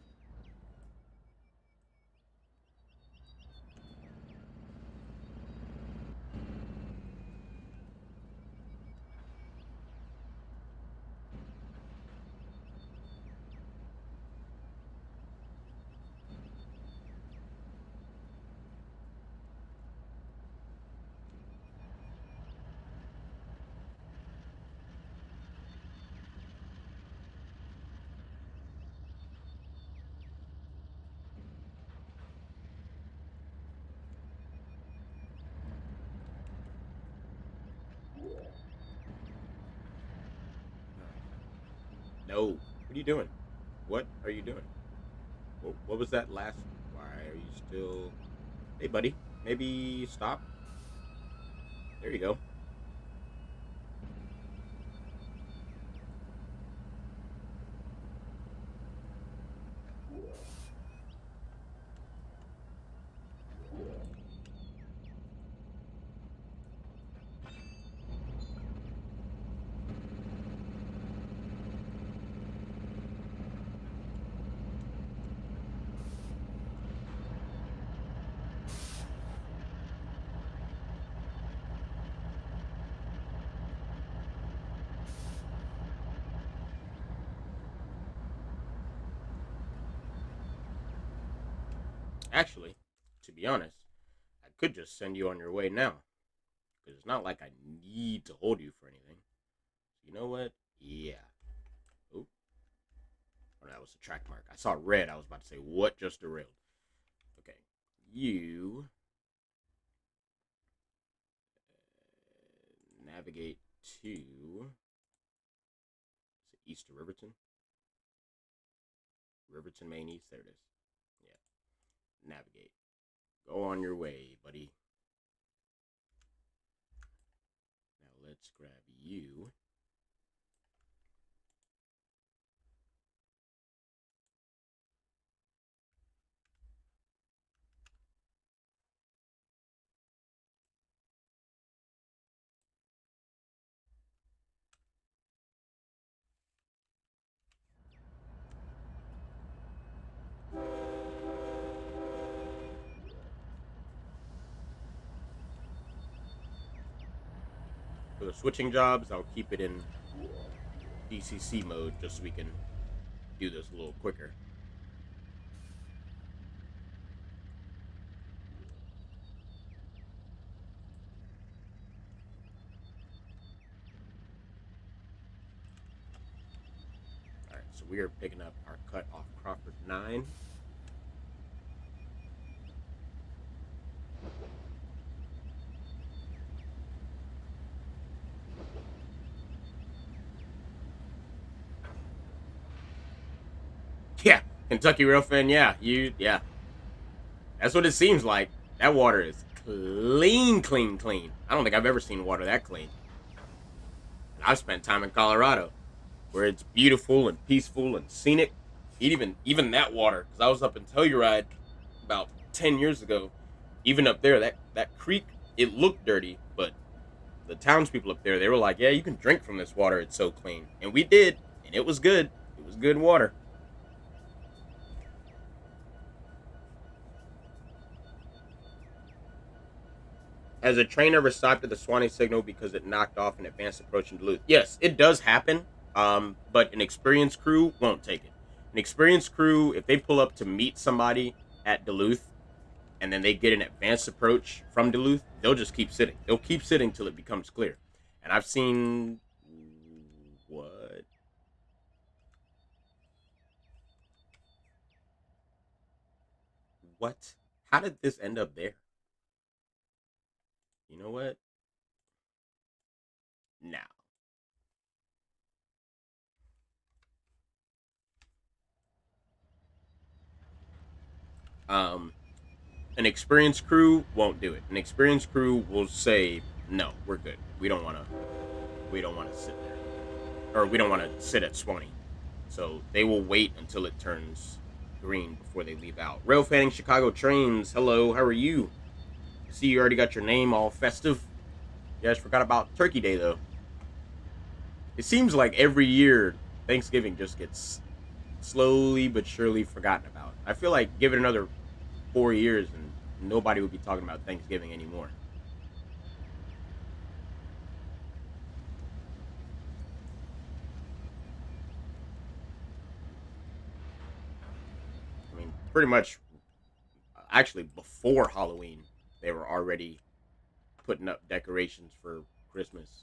No. What are you doing? What are you doing? What was that last? Why are you still... Hey, buddy. Maybe stop. There you go. Actually, to be honest, I could just send you on your way now. Because it's not like I need to hold you for anything. You know what? Yeah. Oh, that was a track mark. I saw red. I was about to say, what just derailed? Okay. You navigate to... Is it east of Riverton? Riverton, Main East. There it is. Yeah. Navigate. Go on your way, buddy. Now let's grab you. For the switching jobs, I'll keep it in DCC mode just so we can do this a little quicker. Alright, so we are picking up our cut off Crawford 9. Yeah, Kentucky Railfin, yeah. That's what it seems like. That water is clean, clean, clean. I don't think I've ever seen water that clean. I've spent time in Colorado where it's beautiful and peaceful and scenic. Even that water, because I was up in Telluride about 10 years ago. Even up there, that creek, it looked dirty, but the townspeople up there, they were like, "Yeah, you can drink from this water. It's so clean," and we did, and it was good. It was good water. Has a train ever stopped at the Swanee signal because it knocked off an advanced approach in Duluth? Yes, it does happen. But an experienced crew won't take it. An experienced crew, if they pull up to meet somebody at Duluth and then they get an advanced approach from Duluth, they'll just keep sitting. They'll keep sitting till it becomes clear. And I've seen what? What? How did this end up there? You know what? Now, um, an experienced crew won't do it. An experienced crew will say, "No, we're good. We don't want to sit there, or we don't want to sit at Swanee." So they will wait until it turns green before they leave out. Rail fanning Chicago Trainz. Hello, how are you? I see you already got your name all festive. You guys forgot about Turkey Day though. It seems like every year Thanksgiving just gets slowly but surely forgotten about. I feel like give it another 4 years and nobody would be talking about Thanksgiving anymore. I mean, pretty much actually before Halloween, they were already putting up decorations for Christmas.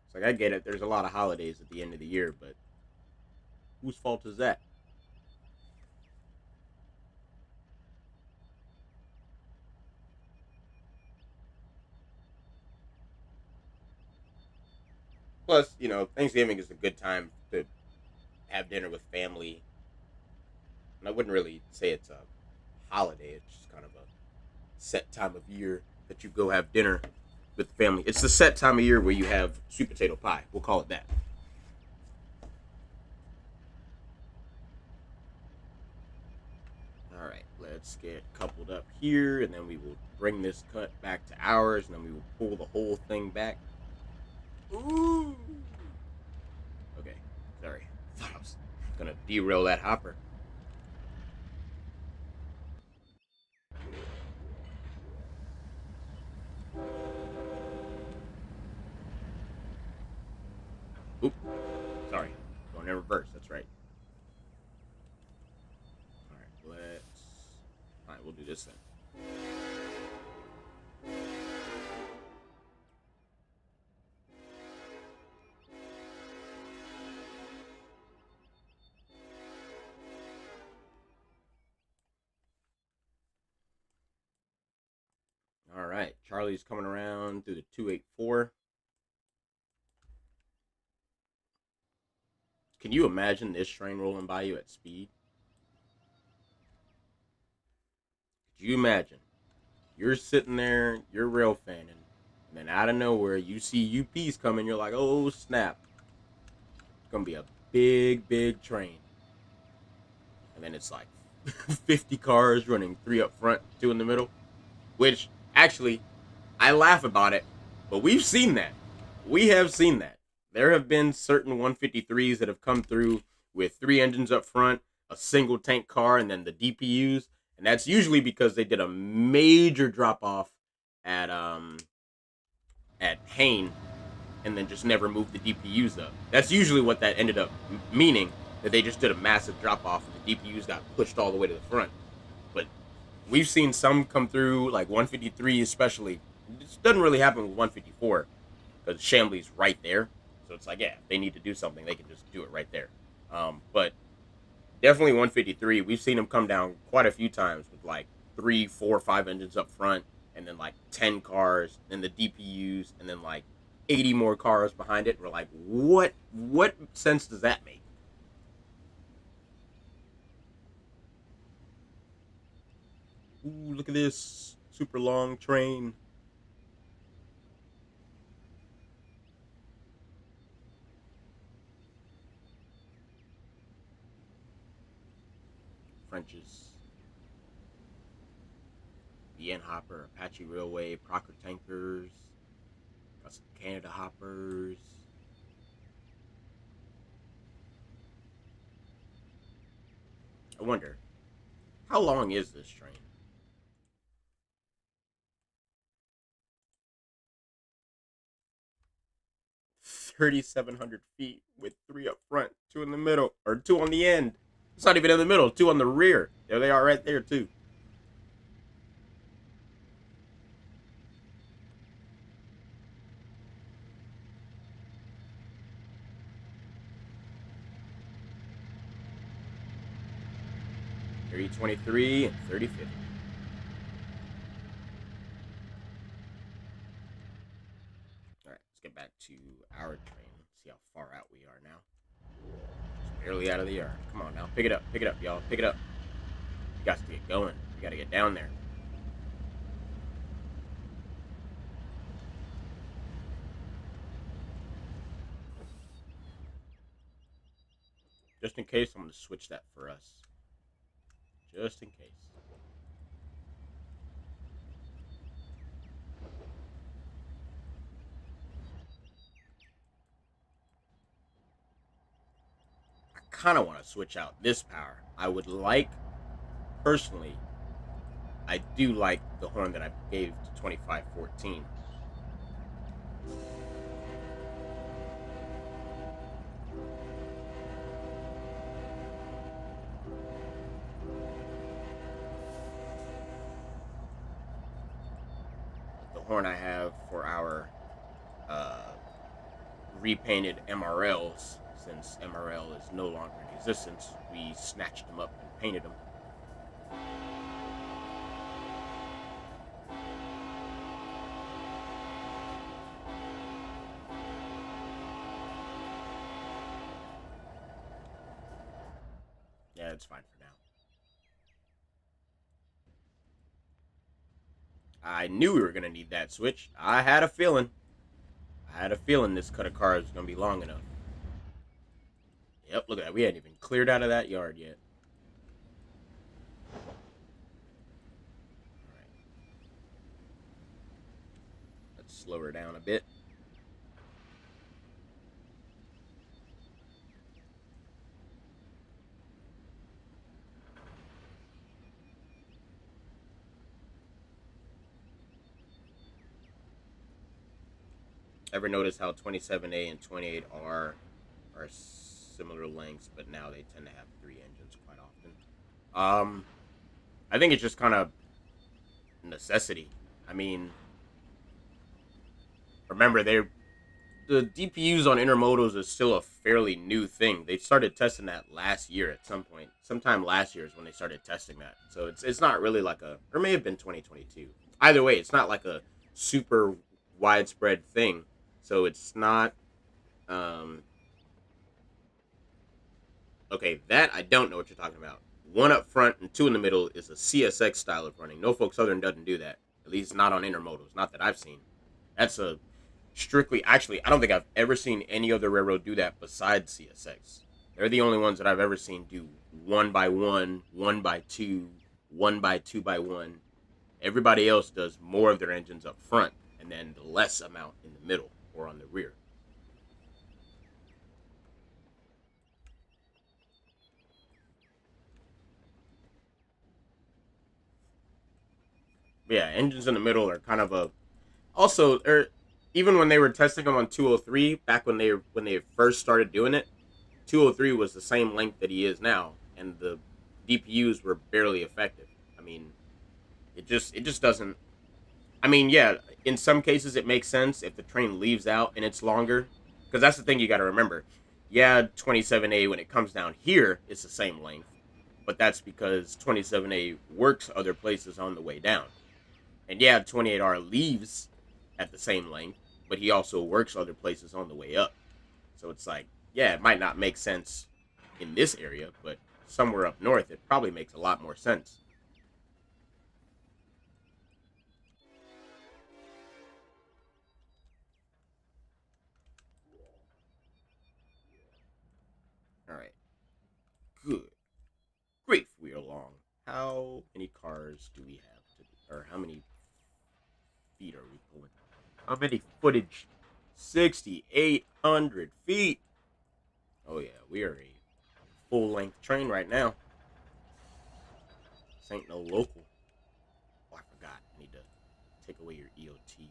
It's like I get it. There's a lot of holidays at the end of the year, but whose fault is that? Plus, Thanksgiving is a good time to have dinner with family, and I wouldn't really say it's a holiday. It's just kind of a set time of year that you go have dinner with the family. It's the set time of year where you have sweet potato pie. We'll call it that. All right, let's get coupled up here, and then we will bring this cut back to ours, and then we will pull the whole thing back. Ooh. Okay, sorry. Thought I was gonna derail that hopper. Oop, sorry. Going in reverse. That's right. All right, let's. All right, we'll do this then. All right, Charlie's coming around through the 284. Can you imagine this train rolling by you at speed? Could you imagine? You're sitting there, you're rail fanning, and then out of nowhere, you see UPs coming. You're like, oh snap! It's gonna be a big, big train. And then it's like 50 cars running, three up front, two in the middle. Which actually, I laugh about it, but we've seen that. We have seen that. There have been certain 153s that have come through with three engines up front, a single tank car, and then the DPUs, and that's usually because they did a major drop off at at Hain and then just never moved the DPUs up. That's usually what that ended up meaning, that they just did a massive drop off and the DPUs got pushed all the way to the front. But we've seen some come through, like 153 especially. This doesn't really happen with 154 because Chambly's right there. So it's like, yeah, if they need to do something, they can just do it right there. But definitely 153. We've seen them come down quite a few times with like three, four, five engines up front, and then like 10 cars, and the DPUs, and then like 80 more cars behind it. We're like, what sense does that make? Ooh, look at this super long train. BN Hopper, Apache Railway, Proctor Tankers, got some Canada Hoppers. I wonder, how long is this train? 3,700 feet with three up front, two in the middle, or two on the end. It's not even in the middle, two on the rear. There they are right there, too. .3023 and 3050. All right, let's get back to our train. See how far out we are now. Just barely out of the yard. Come on now, pick it up, y'all. Pick it up. You got to get going. You got to get down there. Just in case, I'm going to switch that for us. Just in case. I kind of want to switch out this power. I would like, personally, I do like the horn that I gave to 2514. The horn I have for our uh, repainted MRLs, since MRL is no longer in existence, we snatched them up and painted them. Yeah, it's fine for now. I knew we were going to need that switch. I had a feeling. I had a feeling this cut of cars was going to be long enough. Yep, look at that. We hadn't even cleared out of that yard yet. All right. Let's slow her down a bit. Ever notice how 27A and 28R are similar lengths, but now they tend to have three engines quite often? I think it's just kind of necessity. I mean, remember the DPUs on intermodals is still a fairly new thing. They started testing that last year at some point. Sometime last year is when they started testing that. So it's not really like a, or it may have been 2022. Either way, it's not like a super widespread thing. So it's not um okay, that I don't know what you're talking about. One up front and two in the middle is a CSX style of running. Norfolk Southern doesn't do that. At least not on intermodals. Not that I've seen. That's a strictly, actually, I don't think I've ever seen any other railroad do that besides CSX. They're the only ones that I've ever seen do one by one by two by one. Everybody else does more of their engines up front and then the less amount in the middle or on the rear. But yeah, engines in the middle are kind of a, also even when they were testing them on 203 back when they first started doing it, 203 was the same length that he is now, and the DPUs were barely effective. I mean, it just doesn't. I mean, yeah, in some cases it makes sense if the train leaves out and it's longer, because that's the thing you got to remember. Yeah, 27A when it comes down here, it's the same length, but that's because 27A works other places on the way down. And yeah, 28R leaves at the same length, but he also works other places on the way up. So it's like, yeah, it might not make sense in this area, but somewhere up north, it probably makes a lot more sense. All right, good. Great, we are along. How many cars do we have to do? Or how many feet are we pulling? How many footage? 6,800 feet. Oh yeah, we are a full length train right now. This ain't no local. Oh, I forgot. I need to take away your EOT.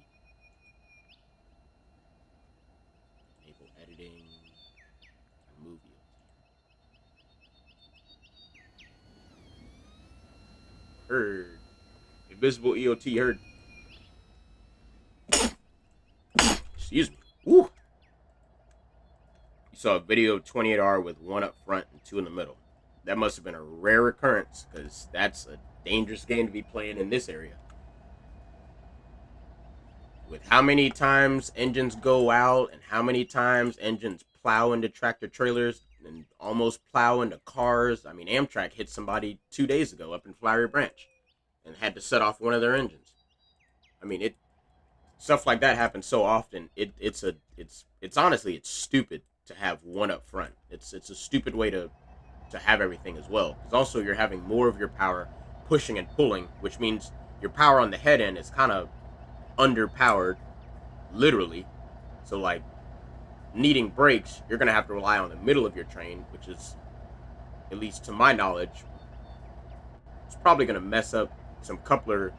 Enable editing. Remove EOT. Heard. Invisible EOT heard. Excuse me. Woo. You saw a video of 28R with one up front and two in the middle. That must have been a rare occurrence, because that's a dangerous game to be playing in this area. With how many times engines go out and how many times engines plow into tractor trailers and almost plow into cars. I mean, Amtrak hit somebody 2 days ago up in Flowery Branch and had to set off one of their engines. I mean, stuff like that happens so often. It's honestly, it's stupid to have one up front. It's a stupid way to have everything as well. Because also you're having more of your power pushing and pulling, which means your power on the head end is kind of underpowered, literally. So like needing brakes, you're gonna have to rely on the middle of your train, which is, at least to my knowledge, it's probably gonna mess up some coupler,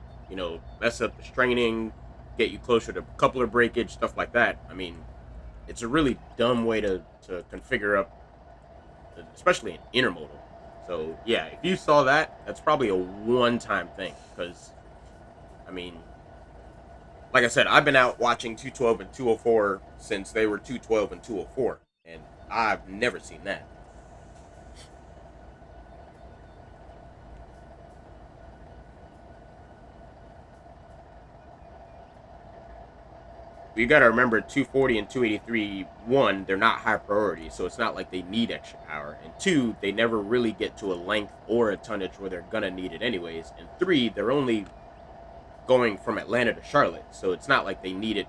mess up the straining, get you closer to coupler breakage, stuff like that. I mean, it's a really dumb way to configure up, especially an intermodal. So yeah, if you saw that, that's probably a one-time thing, because I mean, like I said, I've been out watching 212 and 204 since they were 212 and 204, and I've never seen that. But you got to remember, 240 and 283, one, they're not high priority, so it's not like they need extra power. And two, they never really get to a length or a tonnage where they're going to need it anyways. And three, they're only going from Atlanta to Charlotte, so it's not like they need it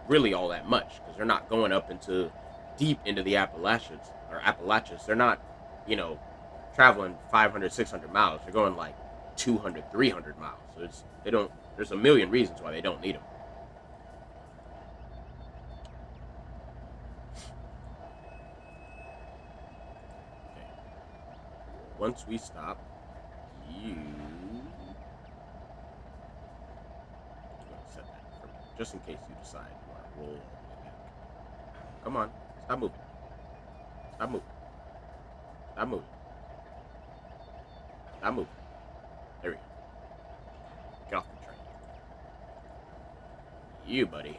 really all that much, because they're not going up into deep into the Appalachians. They're not, traveling 500, 600 miles. They're going like 200, 300 miles. So there's a million reasons why they don't need them. Once we stop, you set that for me, just in case you decide you want to roll all the way back. Come on, stop moving. Stop moving. Stop moving. Stop moving. There we go. Get off the train. You, buddy.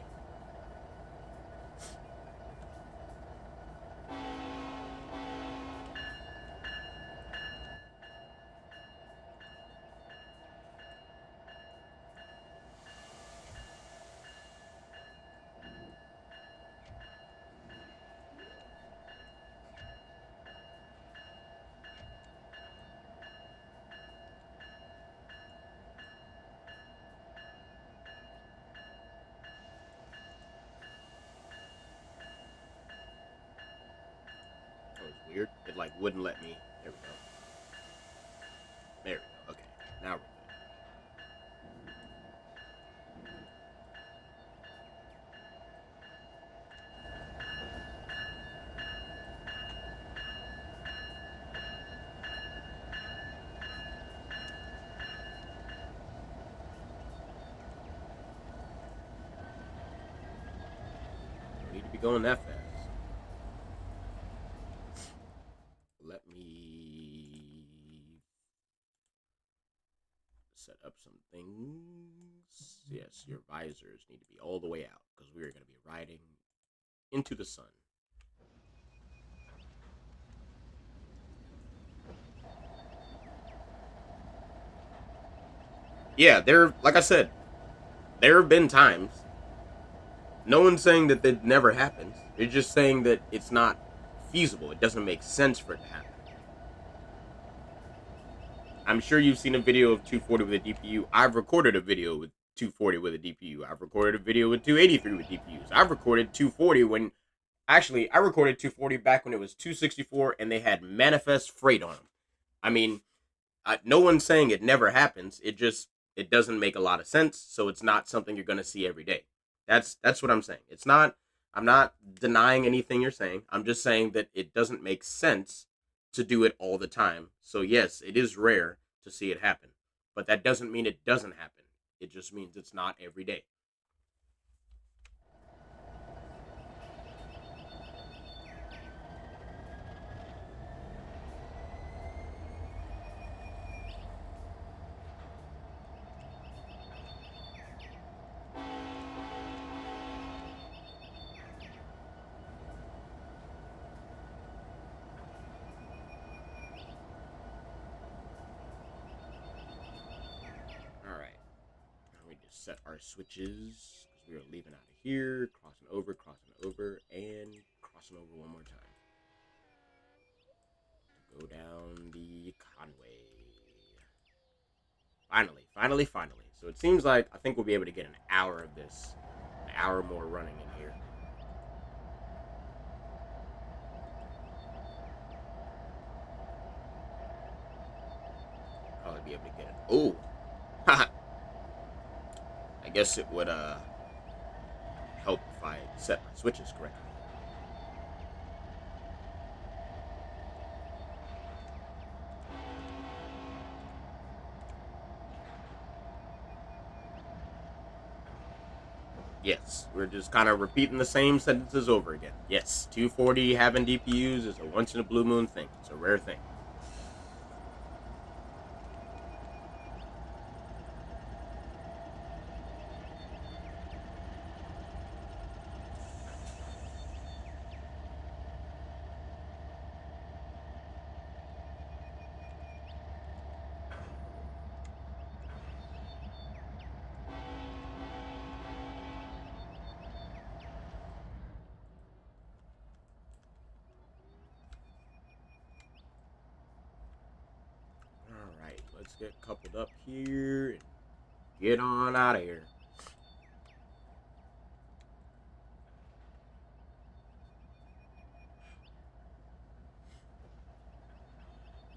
Weird. It like wouldn't let me. There we go. There we go. Okay. Now we're good. Don't need to be going that fast. Let me set up some things. Yes, your visors need to be all the way out, because we are going to be riding into the sun. Yeah, like I said, there have been times. No one's saying that that never happens. They're just saying that it's not feasible. It doesn't make sense for it to happen. I'm sure you've seen a video of 240 with a DPU. I've recorded a video with 240 with a DPU. I've recorded a video with 283 with DPUs. I've recorded 240 when... Actually, I recorded 240 back when it was 264 and they had manifest freight on them. I mean, no one's saying it never happens. It just it doesn't make a lot of sense, so it's not something you're going to see every day. That's what I'm saying. It's not I'm not denying anything you're saying. I'm just saying that it doesn't make sense to do it all the time. So yes, it is rare to see it happen. But that doesn't mean it doesn't happen. It just means it's not every day. All right. Now we just set our switches because we are leaving out of here, crossing over, and crossing over one more time. Go down the Conway. Finally. So it seems like I think we'll be able to get an hour of this, an hour more running in here. Probably be able to get it. Oh, I guess it would help if I set my switches correctly. Yes, we're just kind of repeating the same sentences over again. Yes, 240 having DPUs is a once in a blue moon thing. It's a rare thing. All right, let's get coupled up here and get on out of here.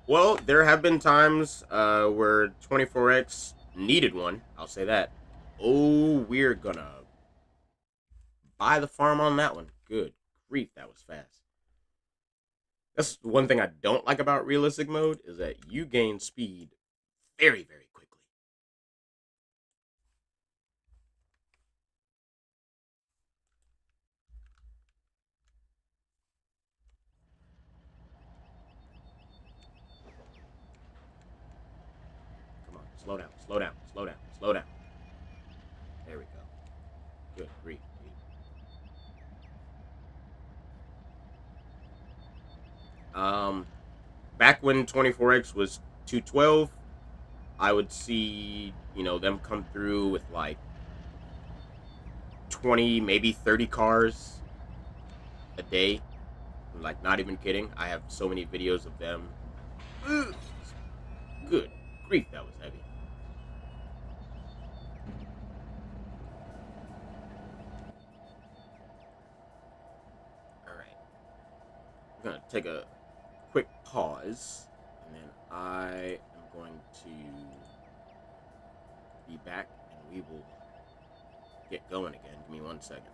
Well, there have been times where 24X needed one. I'll say that. Oh, we're gonna buy the farm on that one. Good grief, that was fast. That's one thing I don't like about realistic mode is that you gain speed very quickly. Come on, slow down. There we go. Good grief, dude. Um, Back when 24X was 212, I would see, them come through with like 20, maybe 30 cars a day. Like, not even kidding. I have so many videos of them. Ugh. Good grief, that was heavy. All right. I'm going to take a quick pause, and then I am going to be back, and we will get going again. Give me 1 second.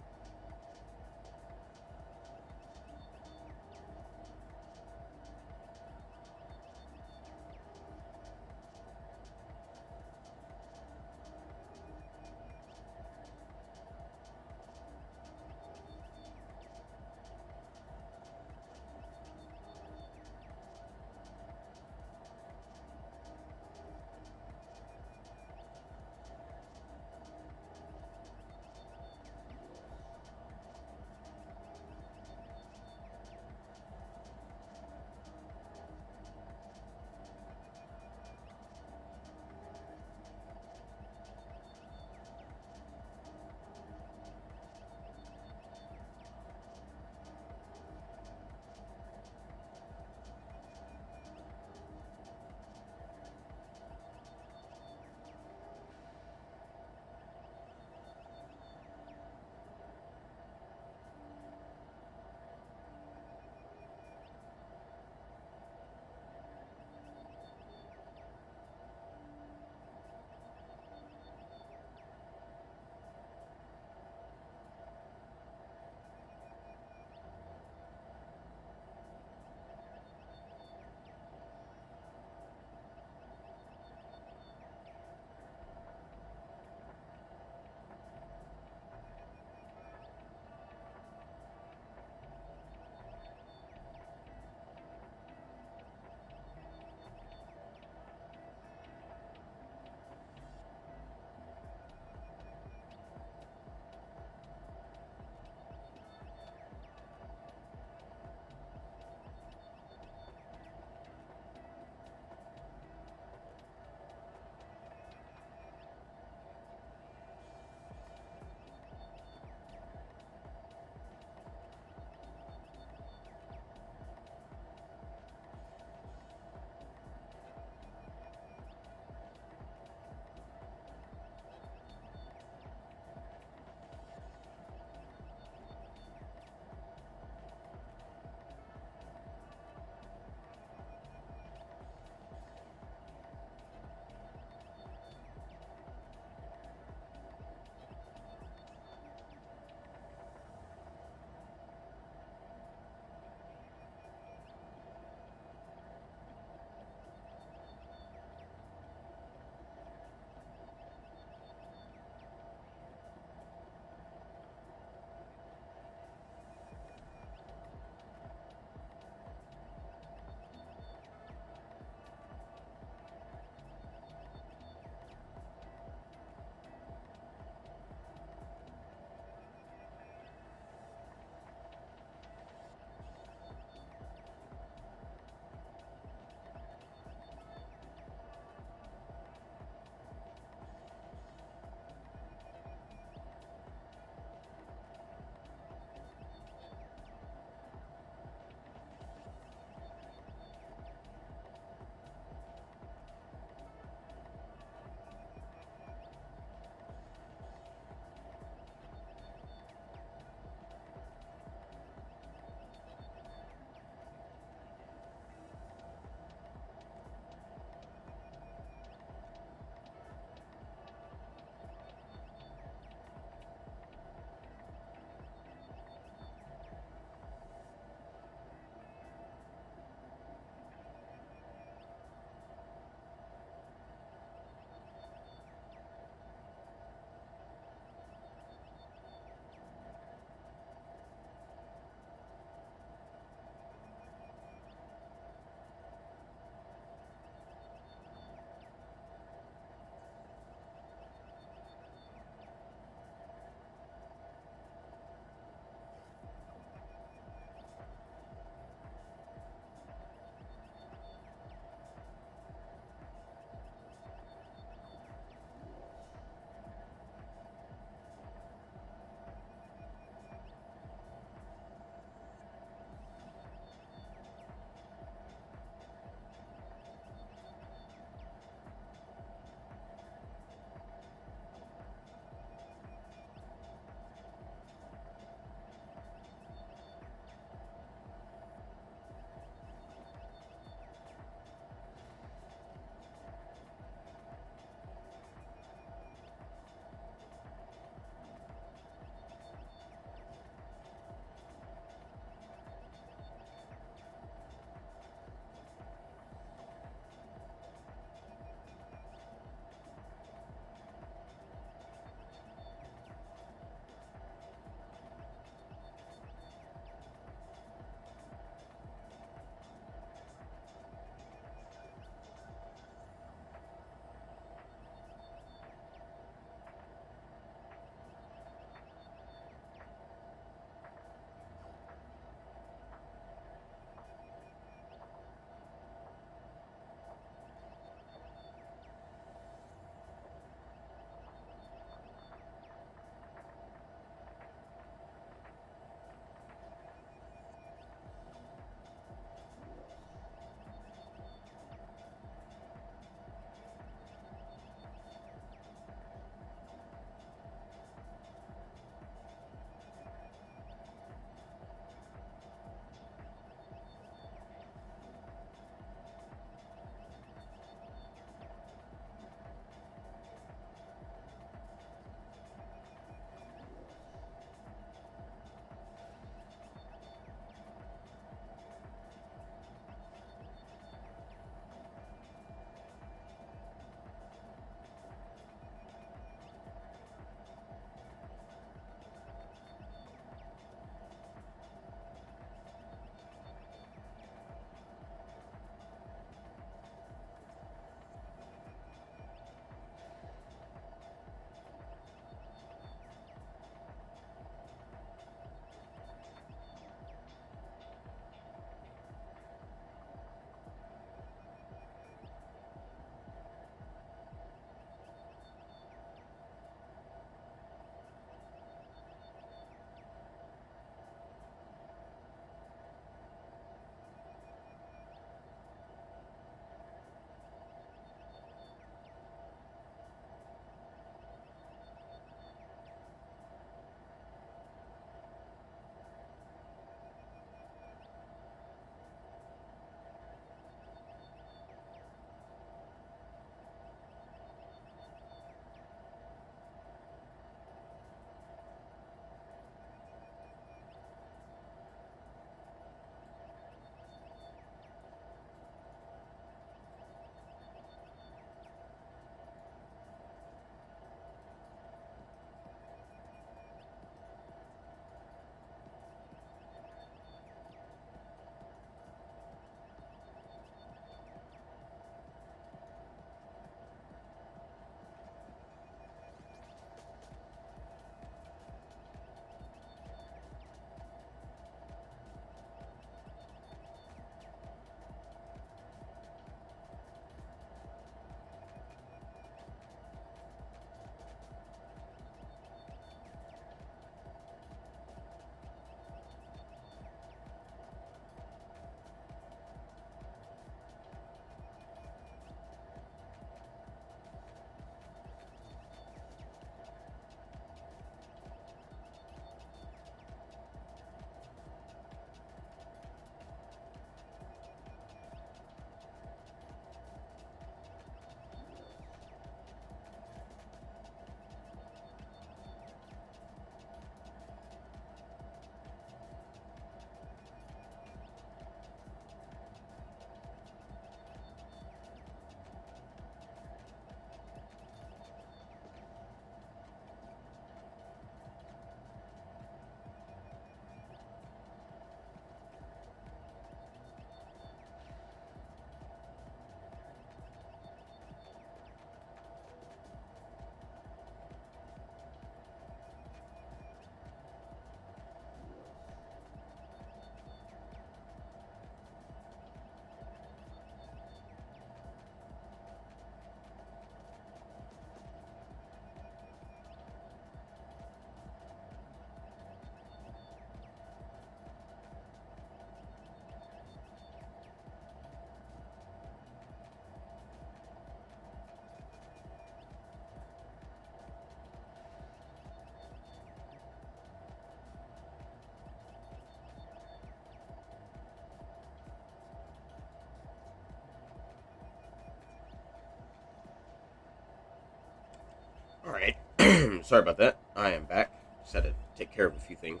Sorry about that. I am back. Just had to take care of a few things.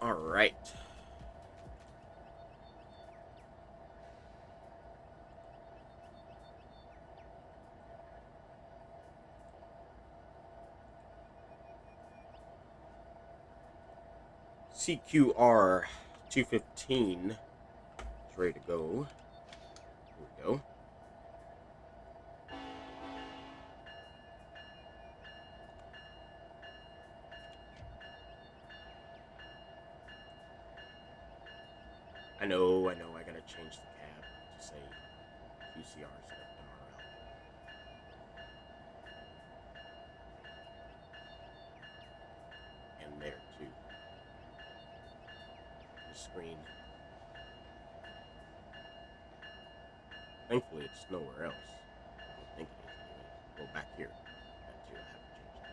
All right. CQR 215 is ready to go. Here we go. I know, I gotta change the cab to say QCR instead of MRL. And there too. The screen. Thankfully, it's nowhere else. I don't think it is anyway. Go back here. That too, I have to change that.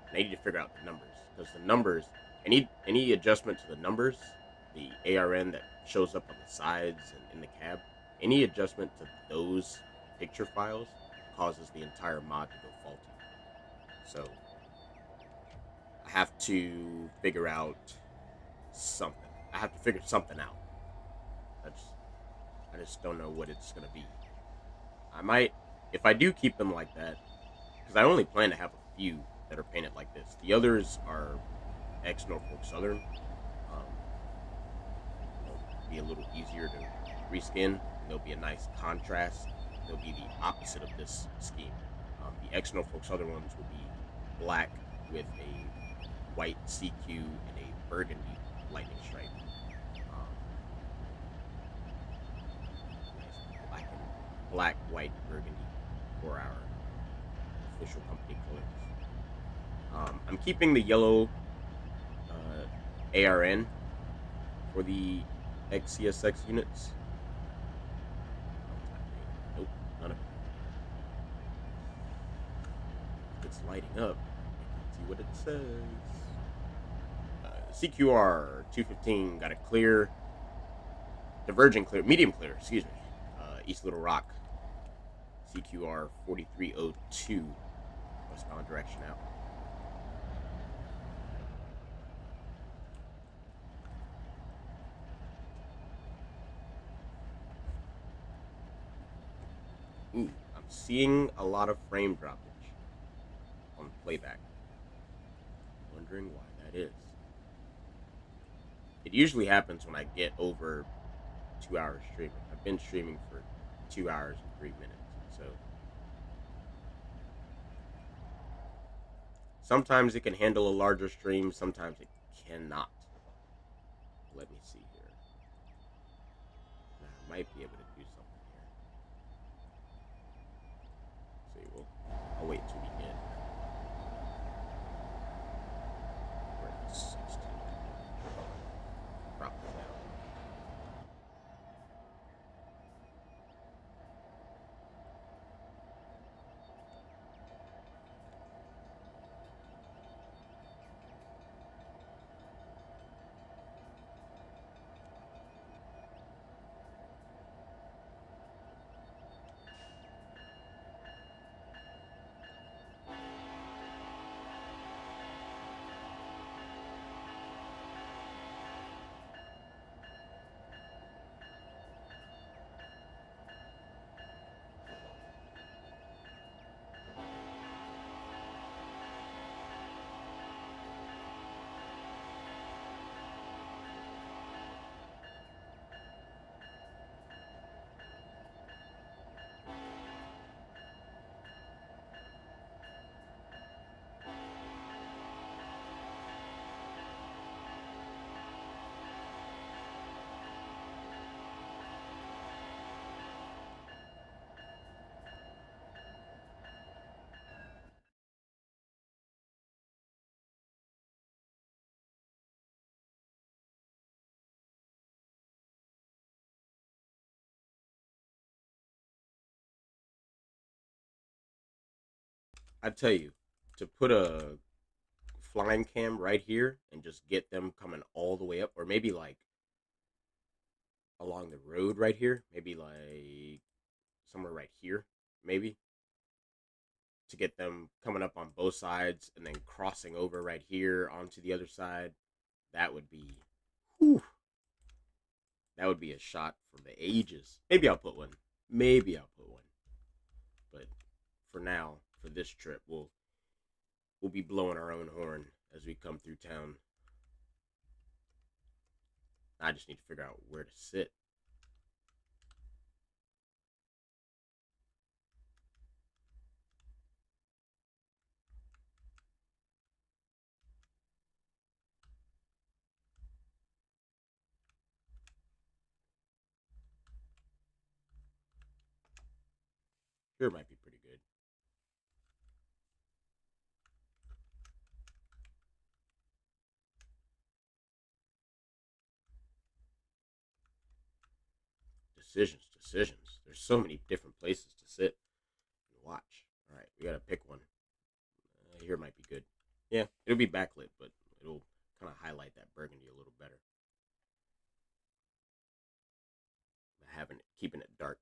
And I need to figure out the numbers, because the numbers, any adjustment to the numbers, the ARN that shows up on the sides and in the cab, any adjustment to those picture files causes the entire mod to go faulty. So I have to figure out something. I have to figure something out. I just don't know what it's gonna be. I might, if I do keep them like that, because I only plan to have a few that are painted like this. The others are ex Norfolk Southern. They'll be a little easier to reskin. There'll be a nice contrast. They'll be the opposite of this scheme. The ex Norfolk Southern ones will be black with a white CQ and a burgundy lightning stripe. Nice black, white, burgundy for our official company colors. I'm keeping the yellow ARN for the XCSX units. Nope, none of it. If it's lighting up, I can see what it says. CQR 215 got a clear, diverging clear, medium clear, excuse me. East Little Rock. CQR 4302, westbound direction out. Ooh, I'm seeing a lot of frame droppage on playback. Wondering why that is. It usually happens when I get over 2 hours streaming. I've been streaming for 2 hours and 3 minutes, so sometimes it can handle a larger stream, sometimes it cannot. Let me see here. Now, I might be able to do something here. See, well, I'll wait till we get. We're at 16. Drop this down. I tell you, to put a flying cam right here and just get them coming all the way up, or maybe like along the road right here, maybe like somewhere right here, maybe to get them coming up on both sides and then crossing over right here onto the other side. That would be, whew, that would be a shot for the ages. Maybe I'll put one. Maybe I'll put one. But for now, for this trip, we'll be blowing our own horn as we come through town. I just need to figure out where to sit. Here might be pretty good. Decisions, decisions. There's so many different places to sit and watch. All right, we gotta pick one. Here might be good. Yeah, it'll be backlit, but it'll kind of highlight that burgundy a little better. Having it, keeping it dark.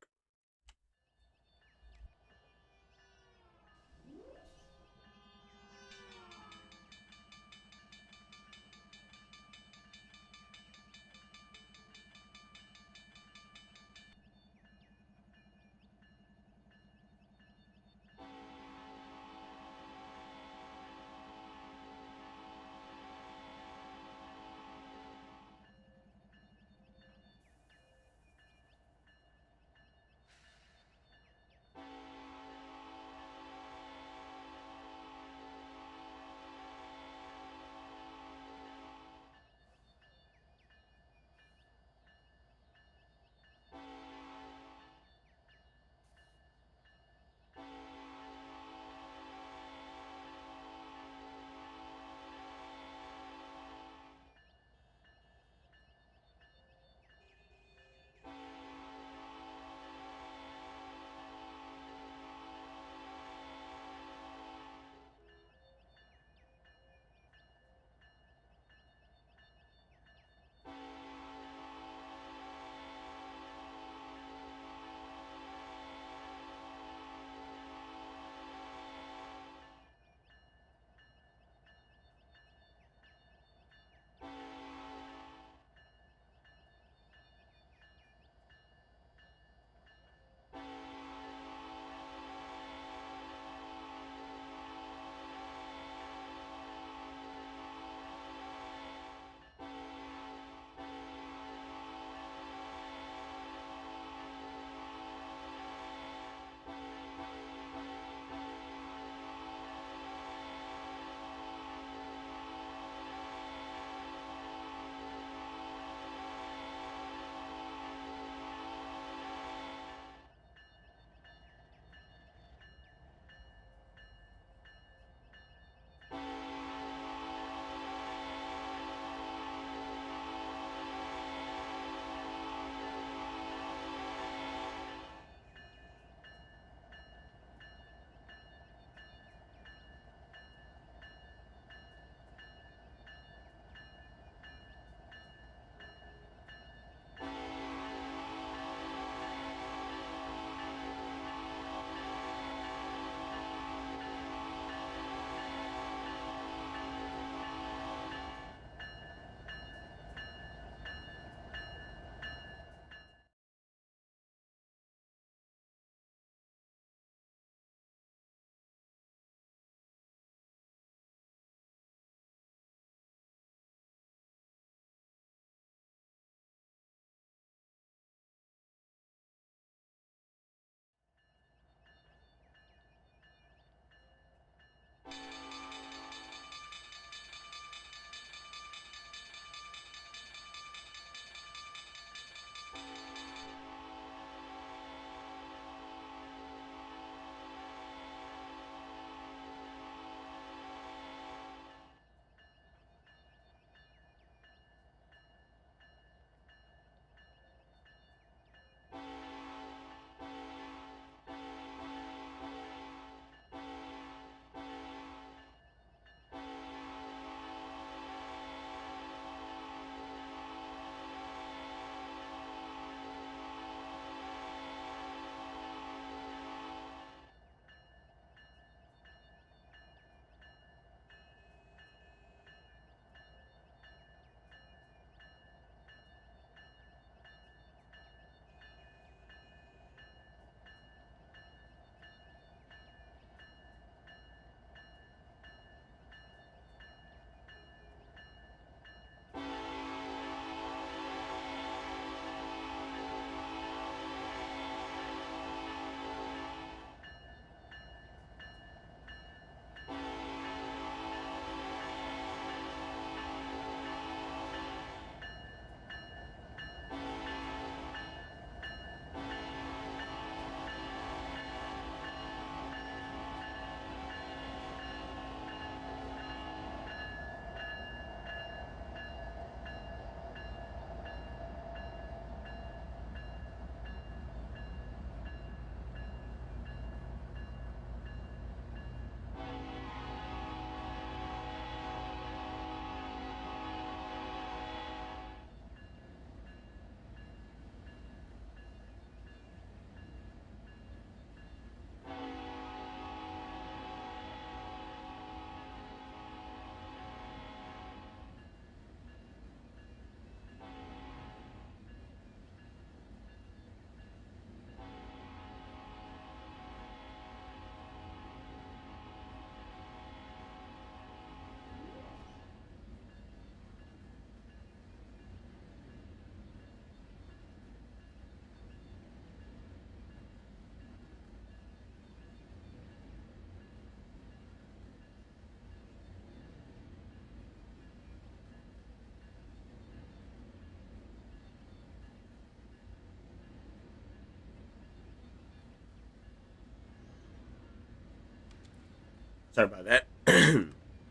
Sorry about that.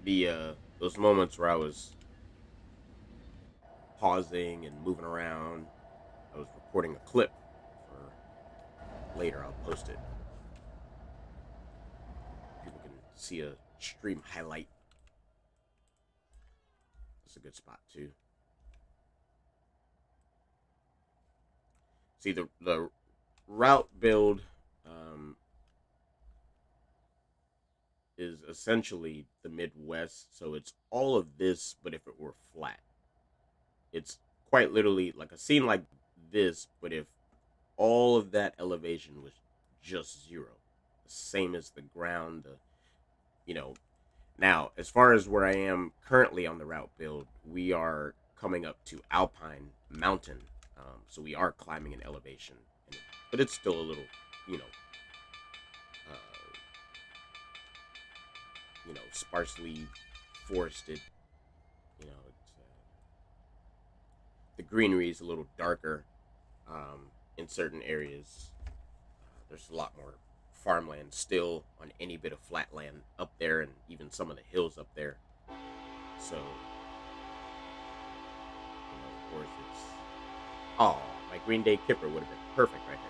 The those moments where I was pausing and moving around, I was recording a clip for later. I'll post it. People can see a stream highlight. It's a good spot too. See the route build is essentially the Midwest, so it's all of this, but if it were flat, it's quite literally like a scene like this, but if all of that elevation was just zero, the same as the ground. You know, now as far as where I am currently on the route build, we are coming up to Alpine Mountain, so we are climbing an elevation, but it's still a little, you know, uh, sparsely forested. It's, the greenery is a little darker in certain areas. There's a lot more farmland still on any bit of flat land up there, and even some of the hills up there. So, of course, it's my Green Day Kipper would have been perfect right there.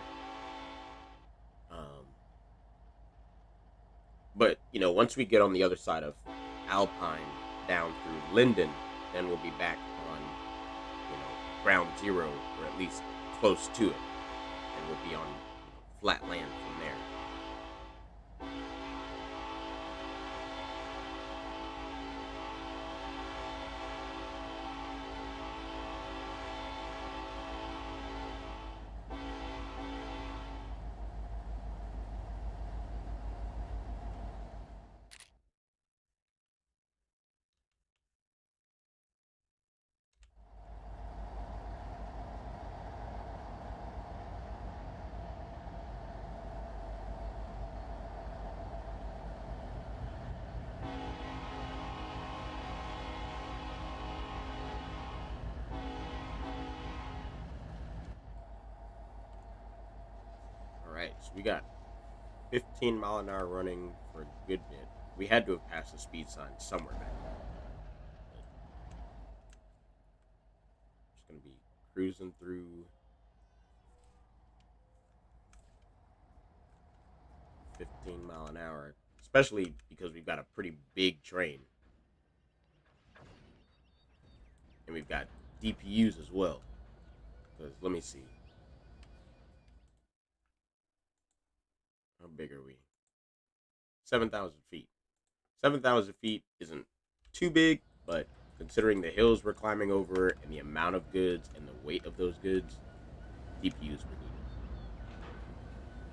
But once we get on the other side of Alpine down through Linden, then we'll be back on ground zero, or at least close to it, and we'll be on flat land from there. All right, so we got 15-mile-an-hour running for a good bit. We had to have passed the speed sign somewhere back there. Just gonna be cruising through 15 mile an hour, especially because we've got a pretty big train, and we've got DPUs as well. Because let me see, how big are we? 7,000 feet. 7,000 feet isn't too big, but considering the hills we're climbing over and the amount of goods and the weight of those goods, DPUs were needed.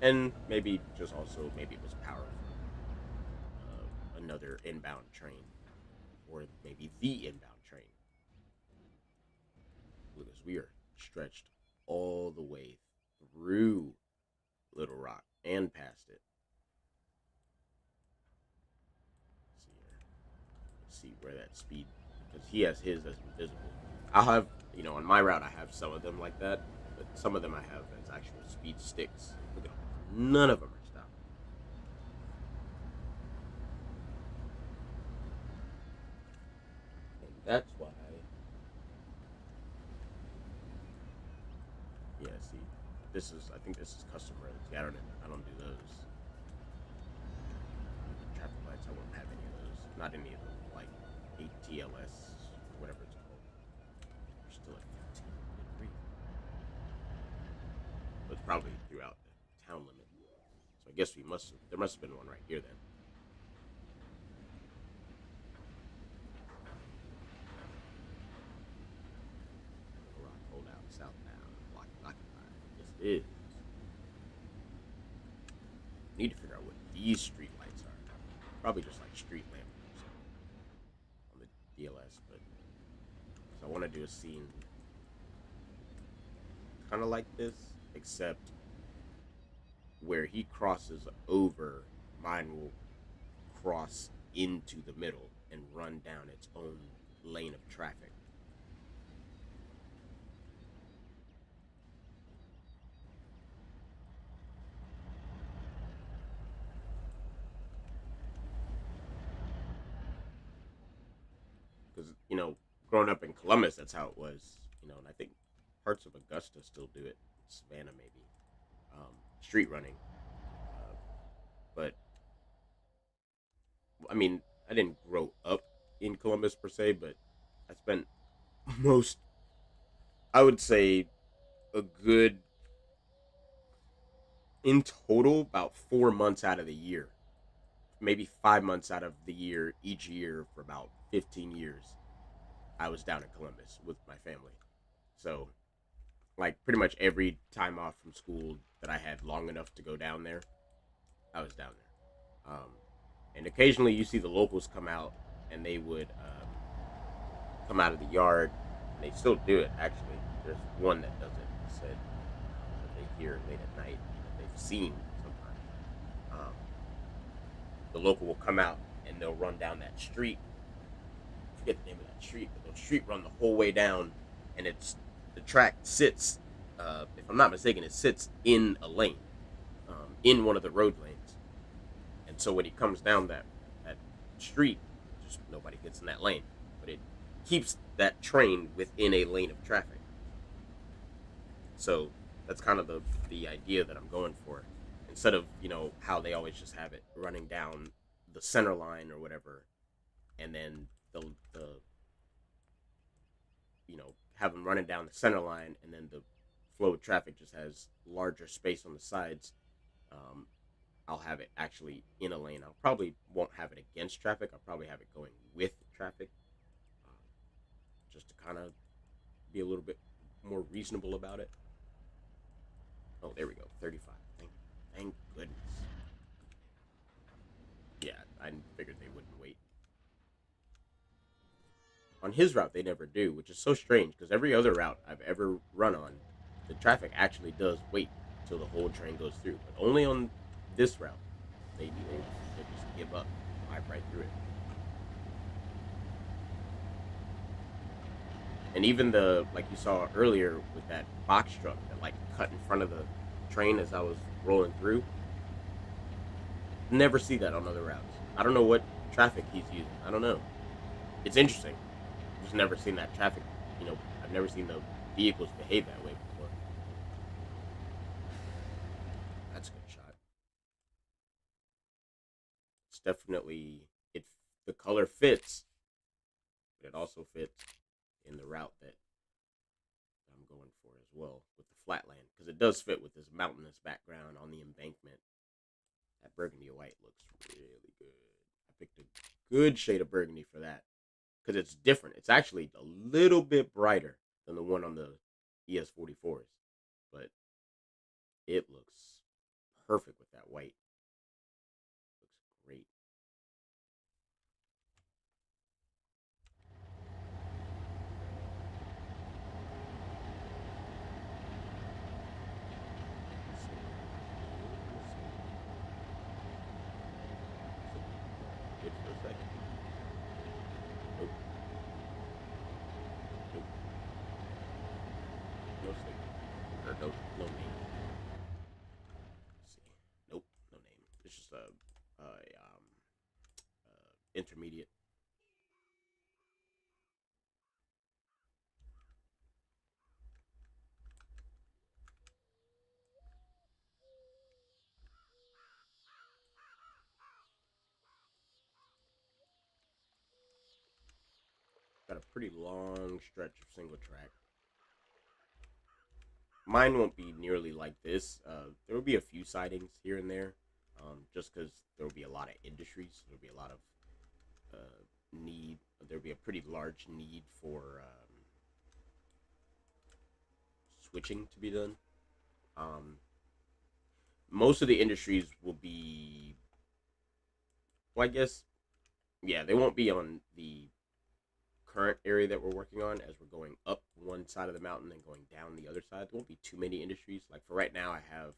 And maybe just also, maybe it was power from another inbound train, or maybe the inbound train. Lucas, we are stretched all the way through Little Rock and past it. Let's see where that speed, because he has his as invisible. I'll have, on my route, I have some of them like that, but some of them I have as actual speed sticks. Look at them. None of them are stopping. And that's why. Yeah, see, I think this is custom roads. Yeah, I don't do those. Traffic lights, I won't have any of those. Not any of them, like ATLS, whatever it's called. We're still at 15. Good grief. But it's probably throughout the town limit. So I guess there must have been one right here then. Rock, hold out, southbound, block occupied. Yes, it is. Need to figure out what these street lights are. Probably just like street lamp on the DLS, but so I want to do a scene kind of like this, except where he crosses over, mine will cross into the middle and run down its own lane of traffic. because growing up in Columbus, that's how it was. And I think parts of Augusta still do it. Savannah maybe, street running. But I mean, I didn't grow up in Columbus per se, but I spent most, I would say, a good in total about 4 months out of the year, maybe 5 months out of the year each year for about 15 years. I was down in Columbus with my family. So, like, pretty much every time off from school that I had long enough to go down there, I was down there. And occasionally you see the locals come out and they would come out of the yard, and they still do it actually. There's one that does it, said, that they hear late at night that they've seen sometimes. Um, the local will come out and they'll run down that street. I forget the name of that street, but they'll street run the whole way down, and the track sits. If I'm not mistaken, it sits in a lane, in one of the road lanes. And so when he comes down that street, just nobody gets in that lane, but it keeps that train within a lane of traffic. So that's kind of the idea that I'm going for. Instead of how they always just have it running down the center line or whatever, and then the have them running down the center line, and then the flow of traffic just has larger space on the sides. Um, I'll have it actually in a lane. I'll probably won't have it against traffic. I'll probably have it going with traffic, uh, just to kind of be a little bit more reasonable about it. Oh, there we go. 35. Thank goodness. Yeah, I figured they wouldn't wait. On his route, they never do, which is so strange because every other route I've ever run on, the traffic actually does wait till the whole train goes through. But only on this route, they just give up, drive right through it. And even like you saw earlier with that box truck that like cut in front of the train as I was rolling through, never see that on other routes. I don't know what traffic he's using. I don't know. It's interesting. I've just never seen that traffic. I've never seen the vehicles behave that way before. That's a good shot. It's definitely it. The color fits, but it also fits in the route that I'm going for as well with the flatland, because it does fit with this mountainous background on the embankment. That burgundy white looks really good. I picked a good shade of burgundy for that because it's different. It's actually a little bit brighter than the one on the ES44s, but it looks perfect with that white. Looks great. Good for a second. Nope. Nope. No signal. Or no name. Let's see. Nope. No name. It's just intermediate. Got a pretty long stretch of single track. Mine won't be nearly like this. There will be a few sightings here and there, just because there will be a lot of industries. There will be a lot of need. There will be a pretty large need for switching to be done. Um, Most of the industries will be, well, I guess, yeah, they won't be on the current area that we're working on as we're going up one side of the mountain and going down the other side. There won't be too many industries. Like for right now, I have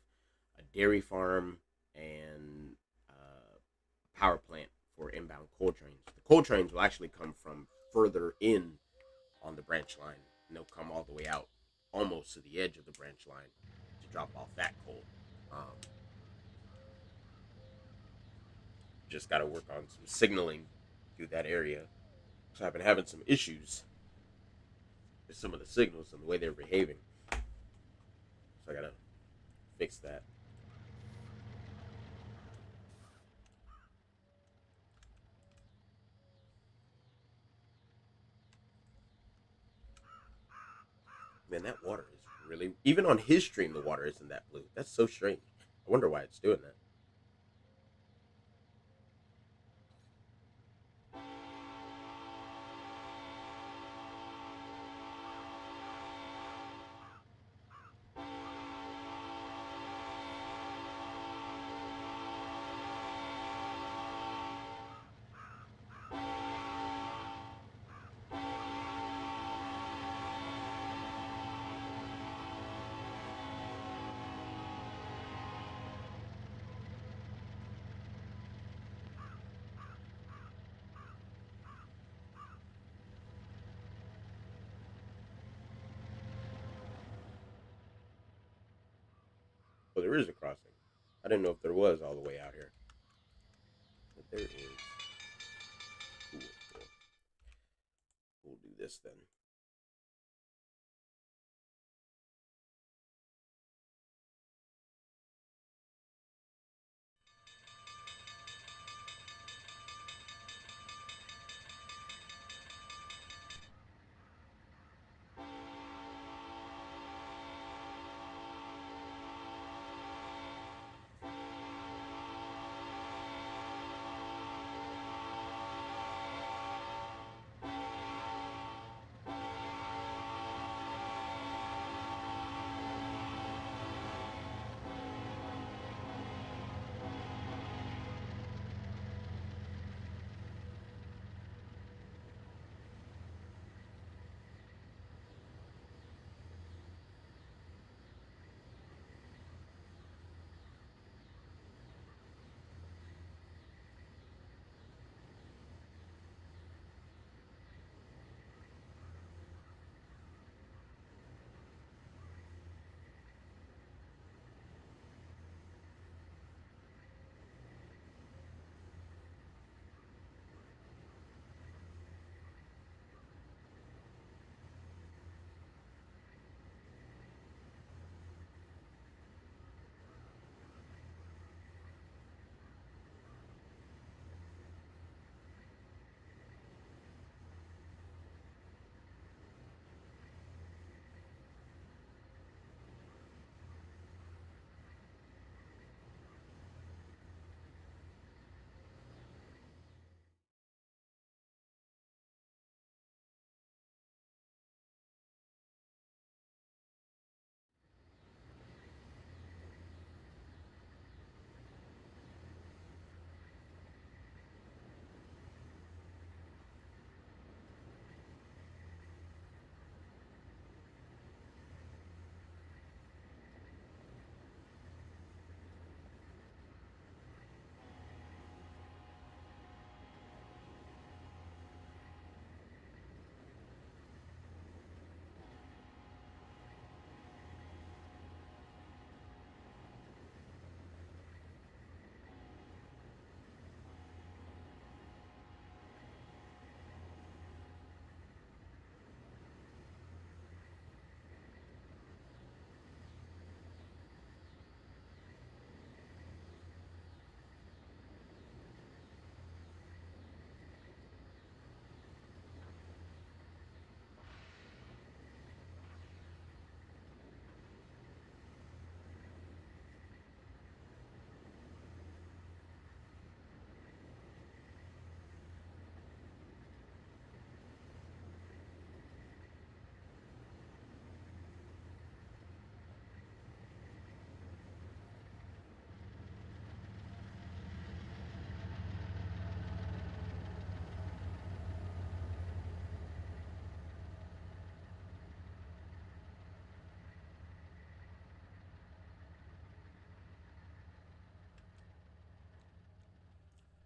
a dairy farm and a power plant for inbound coal trains. The coal trains will actually come from further in on the branch line, and they'll come all the way out almost to the edge of the branch line to drop off that coal. Um, just got to work on some signaling through that area. So I've been having some issues with some of the signals and the way they're behaving. So I gotta fix that. Man, that water is really, even on his stream, the water isn't that blue. That's so strange. I wonder why it's doing that. Well, there is a crossing. I didn't know if there was all the way out here. But there is. Cool, cool. We'll do this then.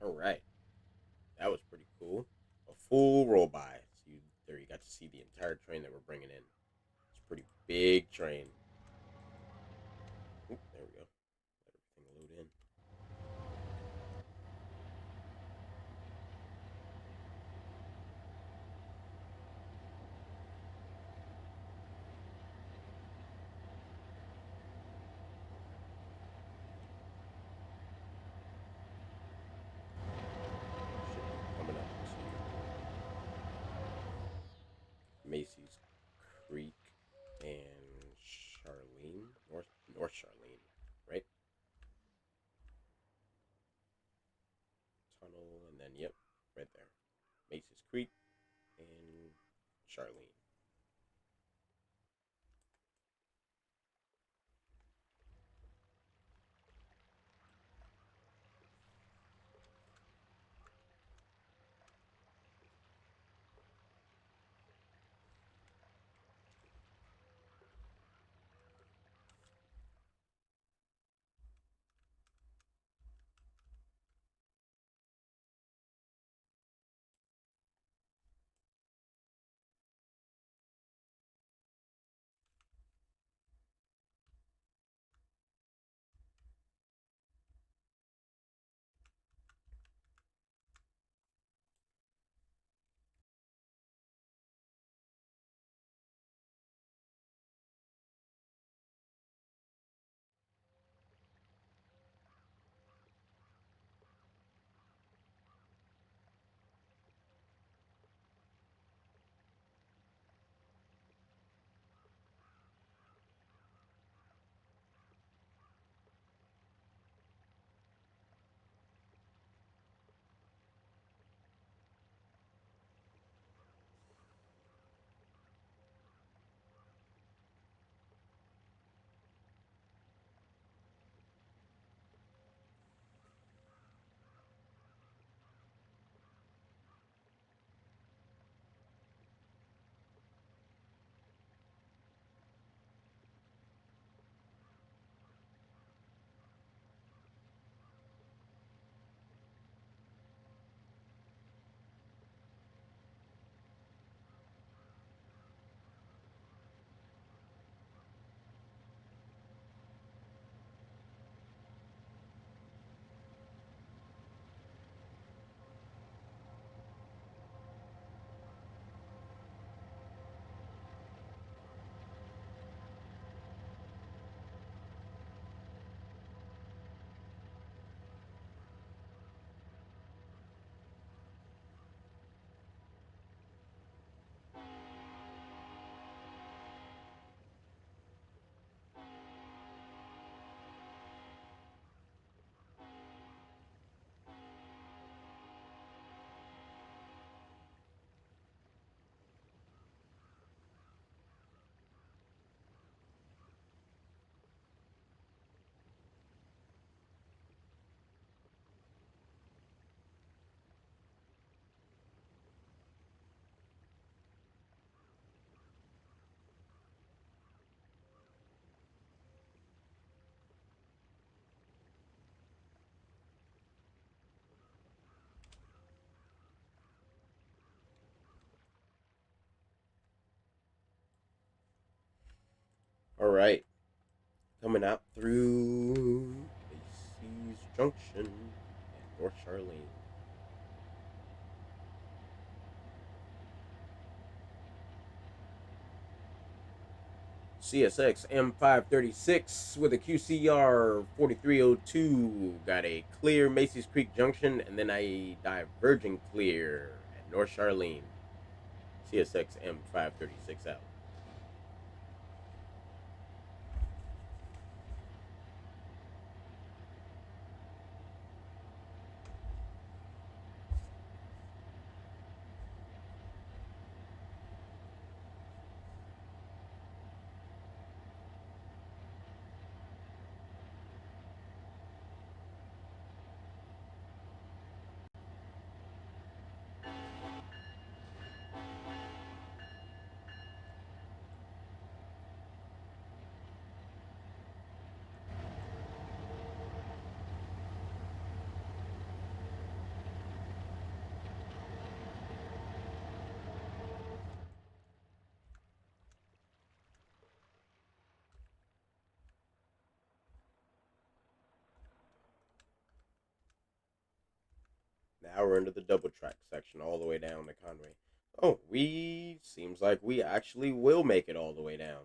All right. That was pretty cool. A full roll by. So you got to see the entire train that we're bringing in. It's a pretty big train. Oop, there we go. Let everything load in. All right, coming out through Macy's Junction and North Charlene. CSX M536 with a QCR 4302. Got a clear Macy's Creek Junction and then a diverging clear at North Charlene. CSX M536 out. Now we're into the double track section all the way down to Conway. Oh, we seems like we actually will make it all the way down.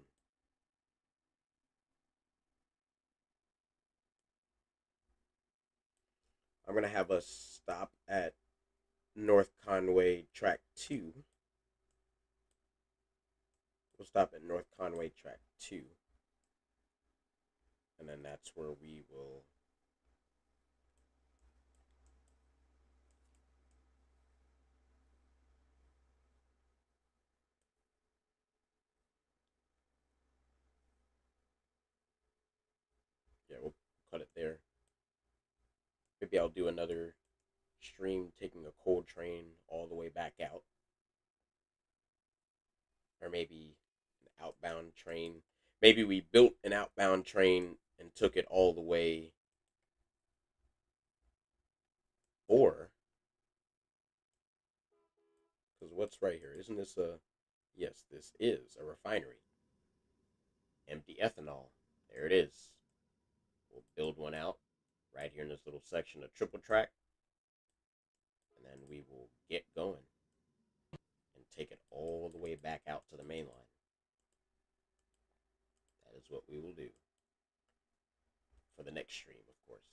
I'm gonna have us stop at North Conway track 2. We'll stop at North Conway track 2. And then that's where we will. Yeah, we'll cut it there. Maybe I'll do another stream taking a cold train all the way back out. Or maybe an outbound train. Maybe we built an outbound train and took it all the way. Or, because what's right here? Isn't this a. Yes, this is a refinery. Empty ethanol. There it is. We'll build one out right here in this little section of triple track. And then we will get going and take it all the way back out to the main line. That is what we will do for the next stream, of course.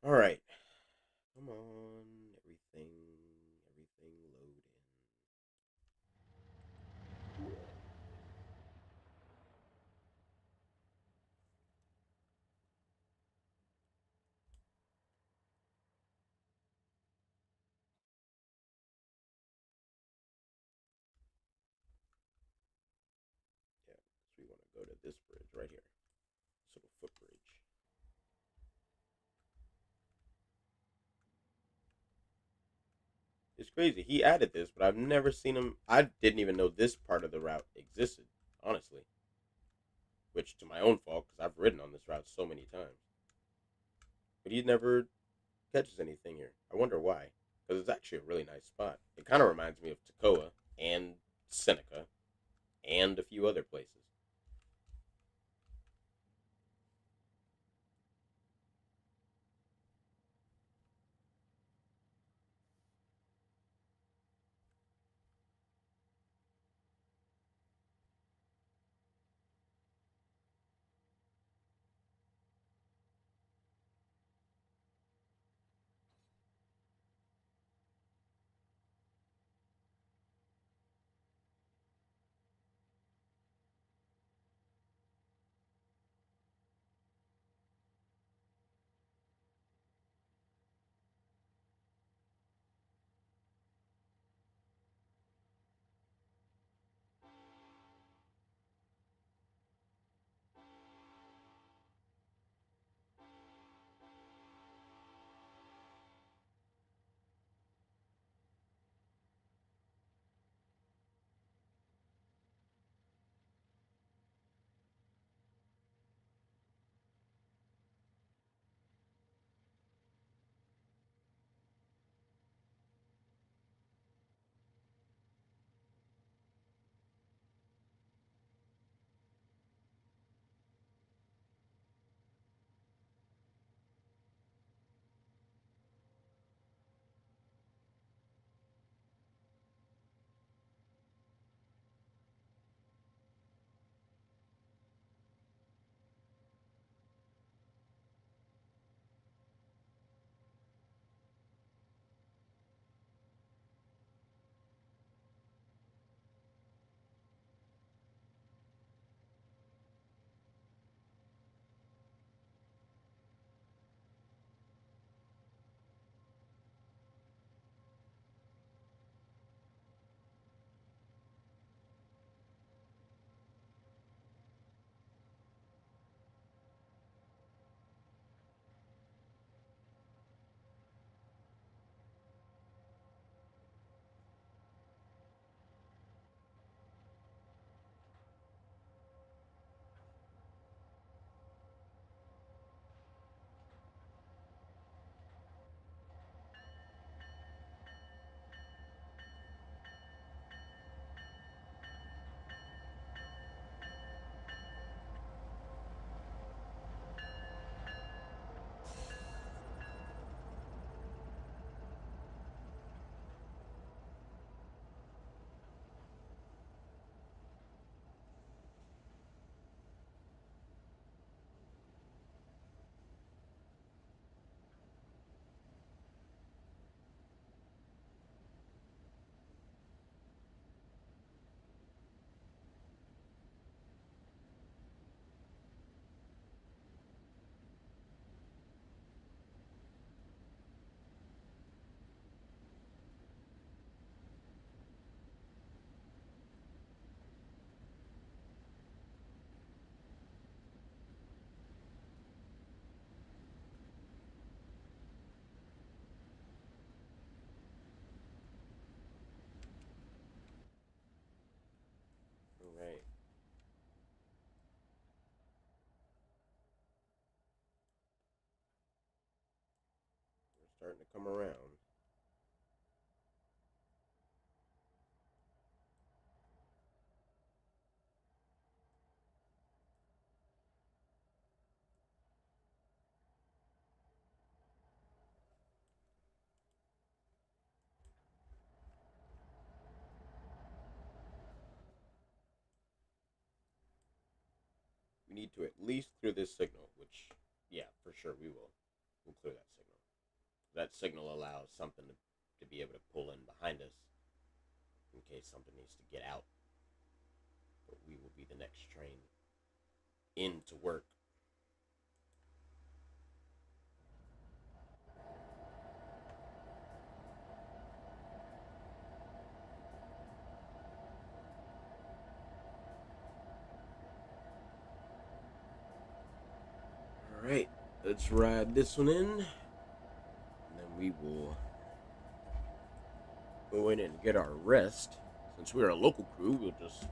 All right. Come on. Everything load in. Yeah, so we want to go to this bridge right here. This little footbridge. It's crazy. He added this, but I've never seen him. I didn't even know this part of the route existed, honestly. Which, to my own fault, because I've ridden on this route so many times. But he never catches anything here. I wonder why. Because it's actually a really nice spot. It kind of reminds me of Toccoa and Seneca and a few other places. come around. We need to at least clear this signal, which, yeah, for sure we will. We'll clear that signal. That signal allows something to be able to pull in behind us in case something needs to get out. But we will be the next train in to work. Alright, let's ride this one in. And then we will go in and get our rest. Since we're a local crew, we'll just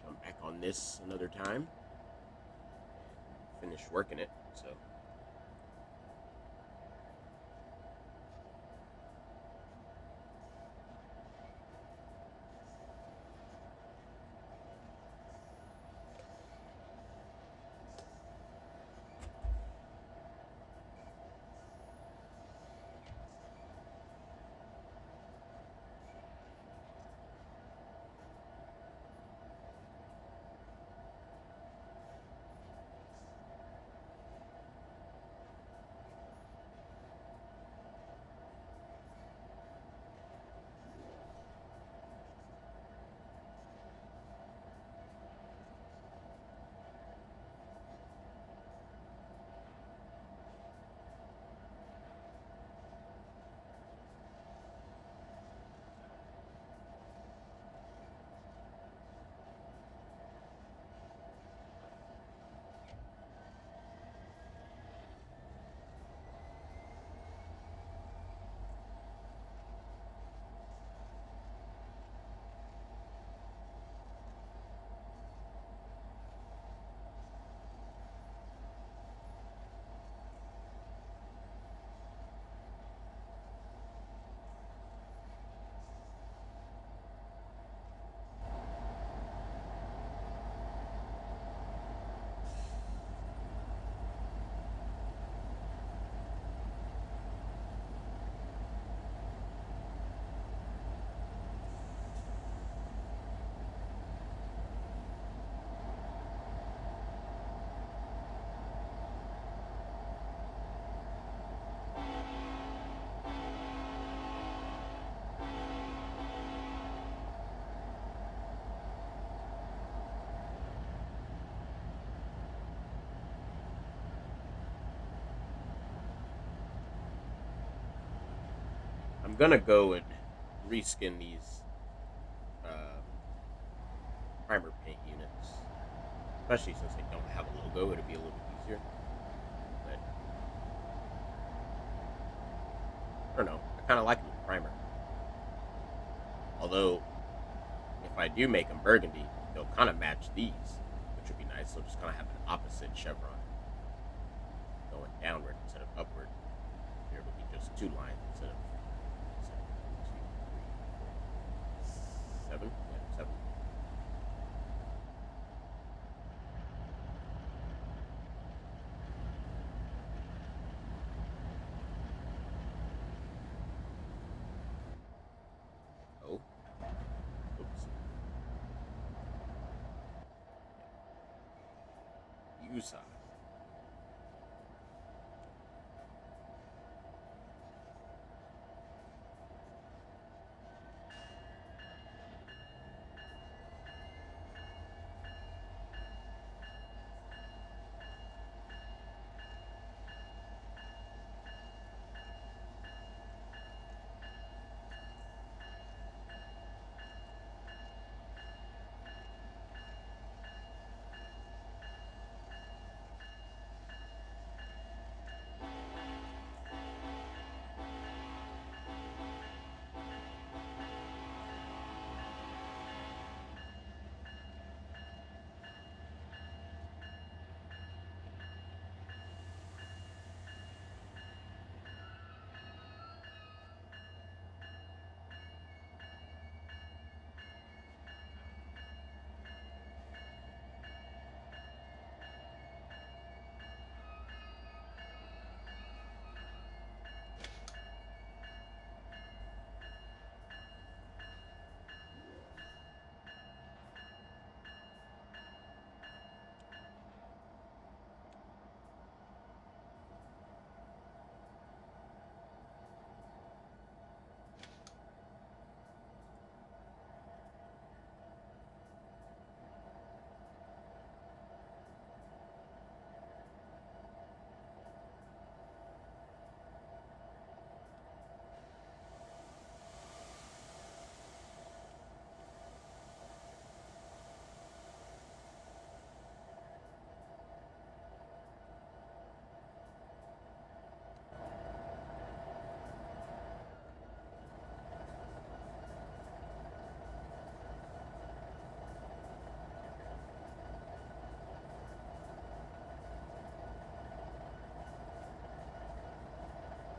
jump back on this another time. Finish working it, so. I'm gonna go and reskin these uh, primer paint units, especially since they don't have a logo. It'll be a little bit easier. But I don't know. I kind of like them with primer. Although, if I do make them burgundy, they'll kind of match these, which would be nice. They'll just kind of have an opposite chevron going downward instead of upward. Here will be just two lines instead of 7. Yeah, 7. Oh, oops. USA.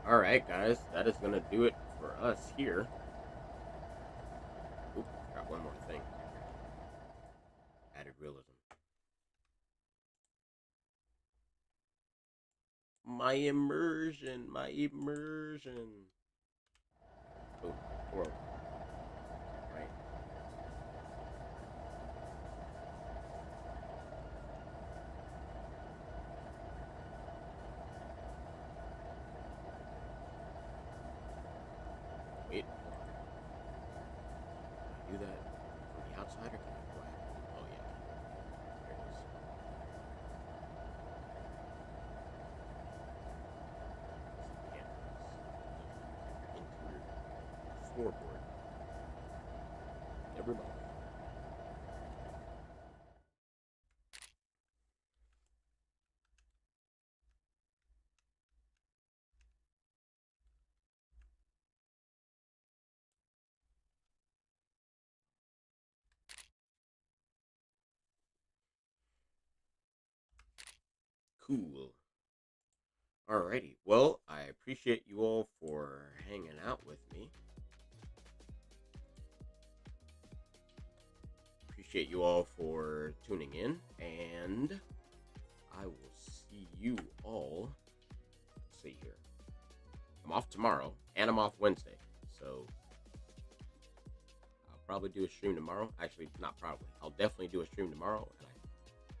All right, guys, that is gonna do it for us here. Oop, got one more thing. Added realism. My immersion, my immersion. Oh, world. Right. Wait, hold on. Can I do that from the outside or can I go ahead? Oh yeah. There it is. Interior floorboard. Never mind. Cool. Alrighty. Well, I appreciate you all for hanging out with me. Appreciate you all for tuning in, and I will see you all. Let's see here. I'm off tomorrow, and I'm off Wednesday, so I'll probably do a stream tomorrow. Actually, not probably. I'll definitely do a stream tomorrow, and I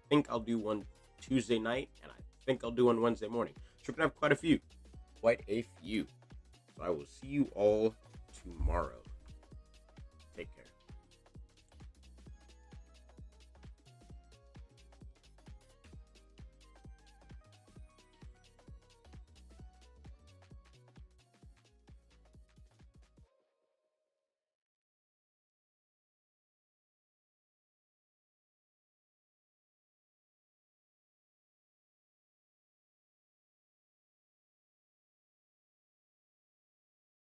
think I'll do one Tuesday night, and I think I'll do one Wednesday morning. So we're gonna have quite a few. So I will see you all tomorrow.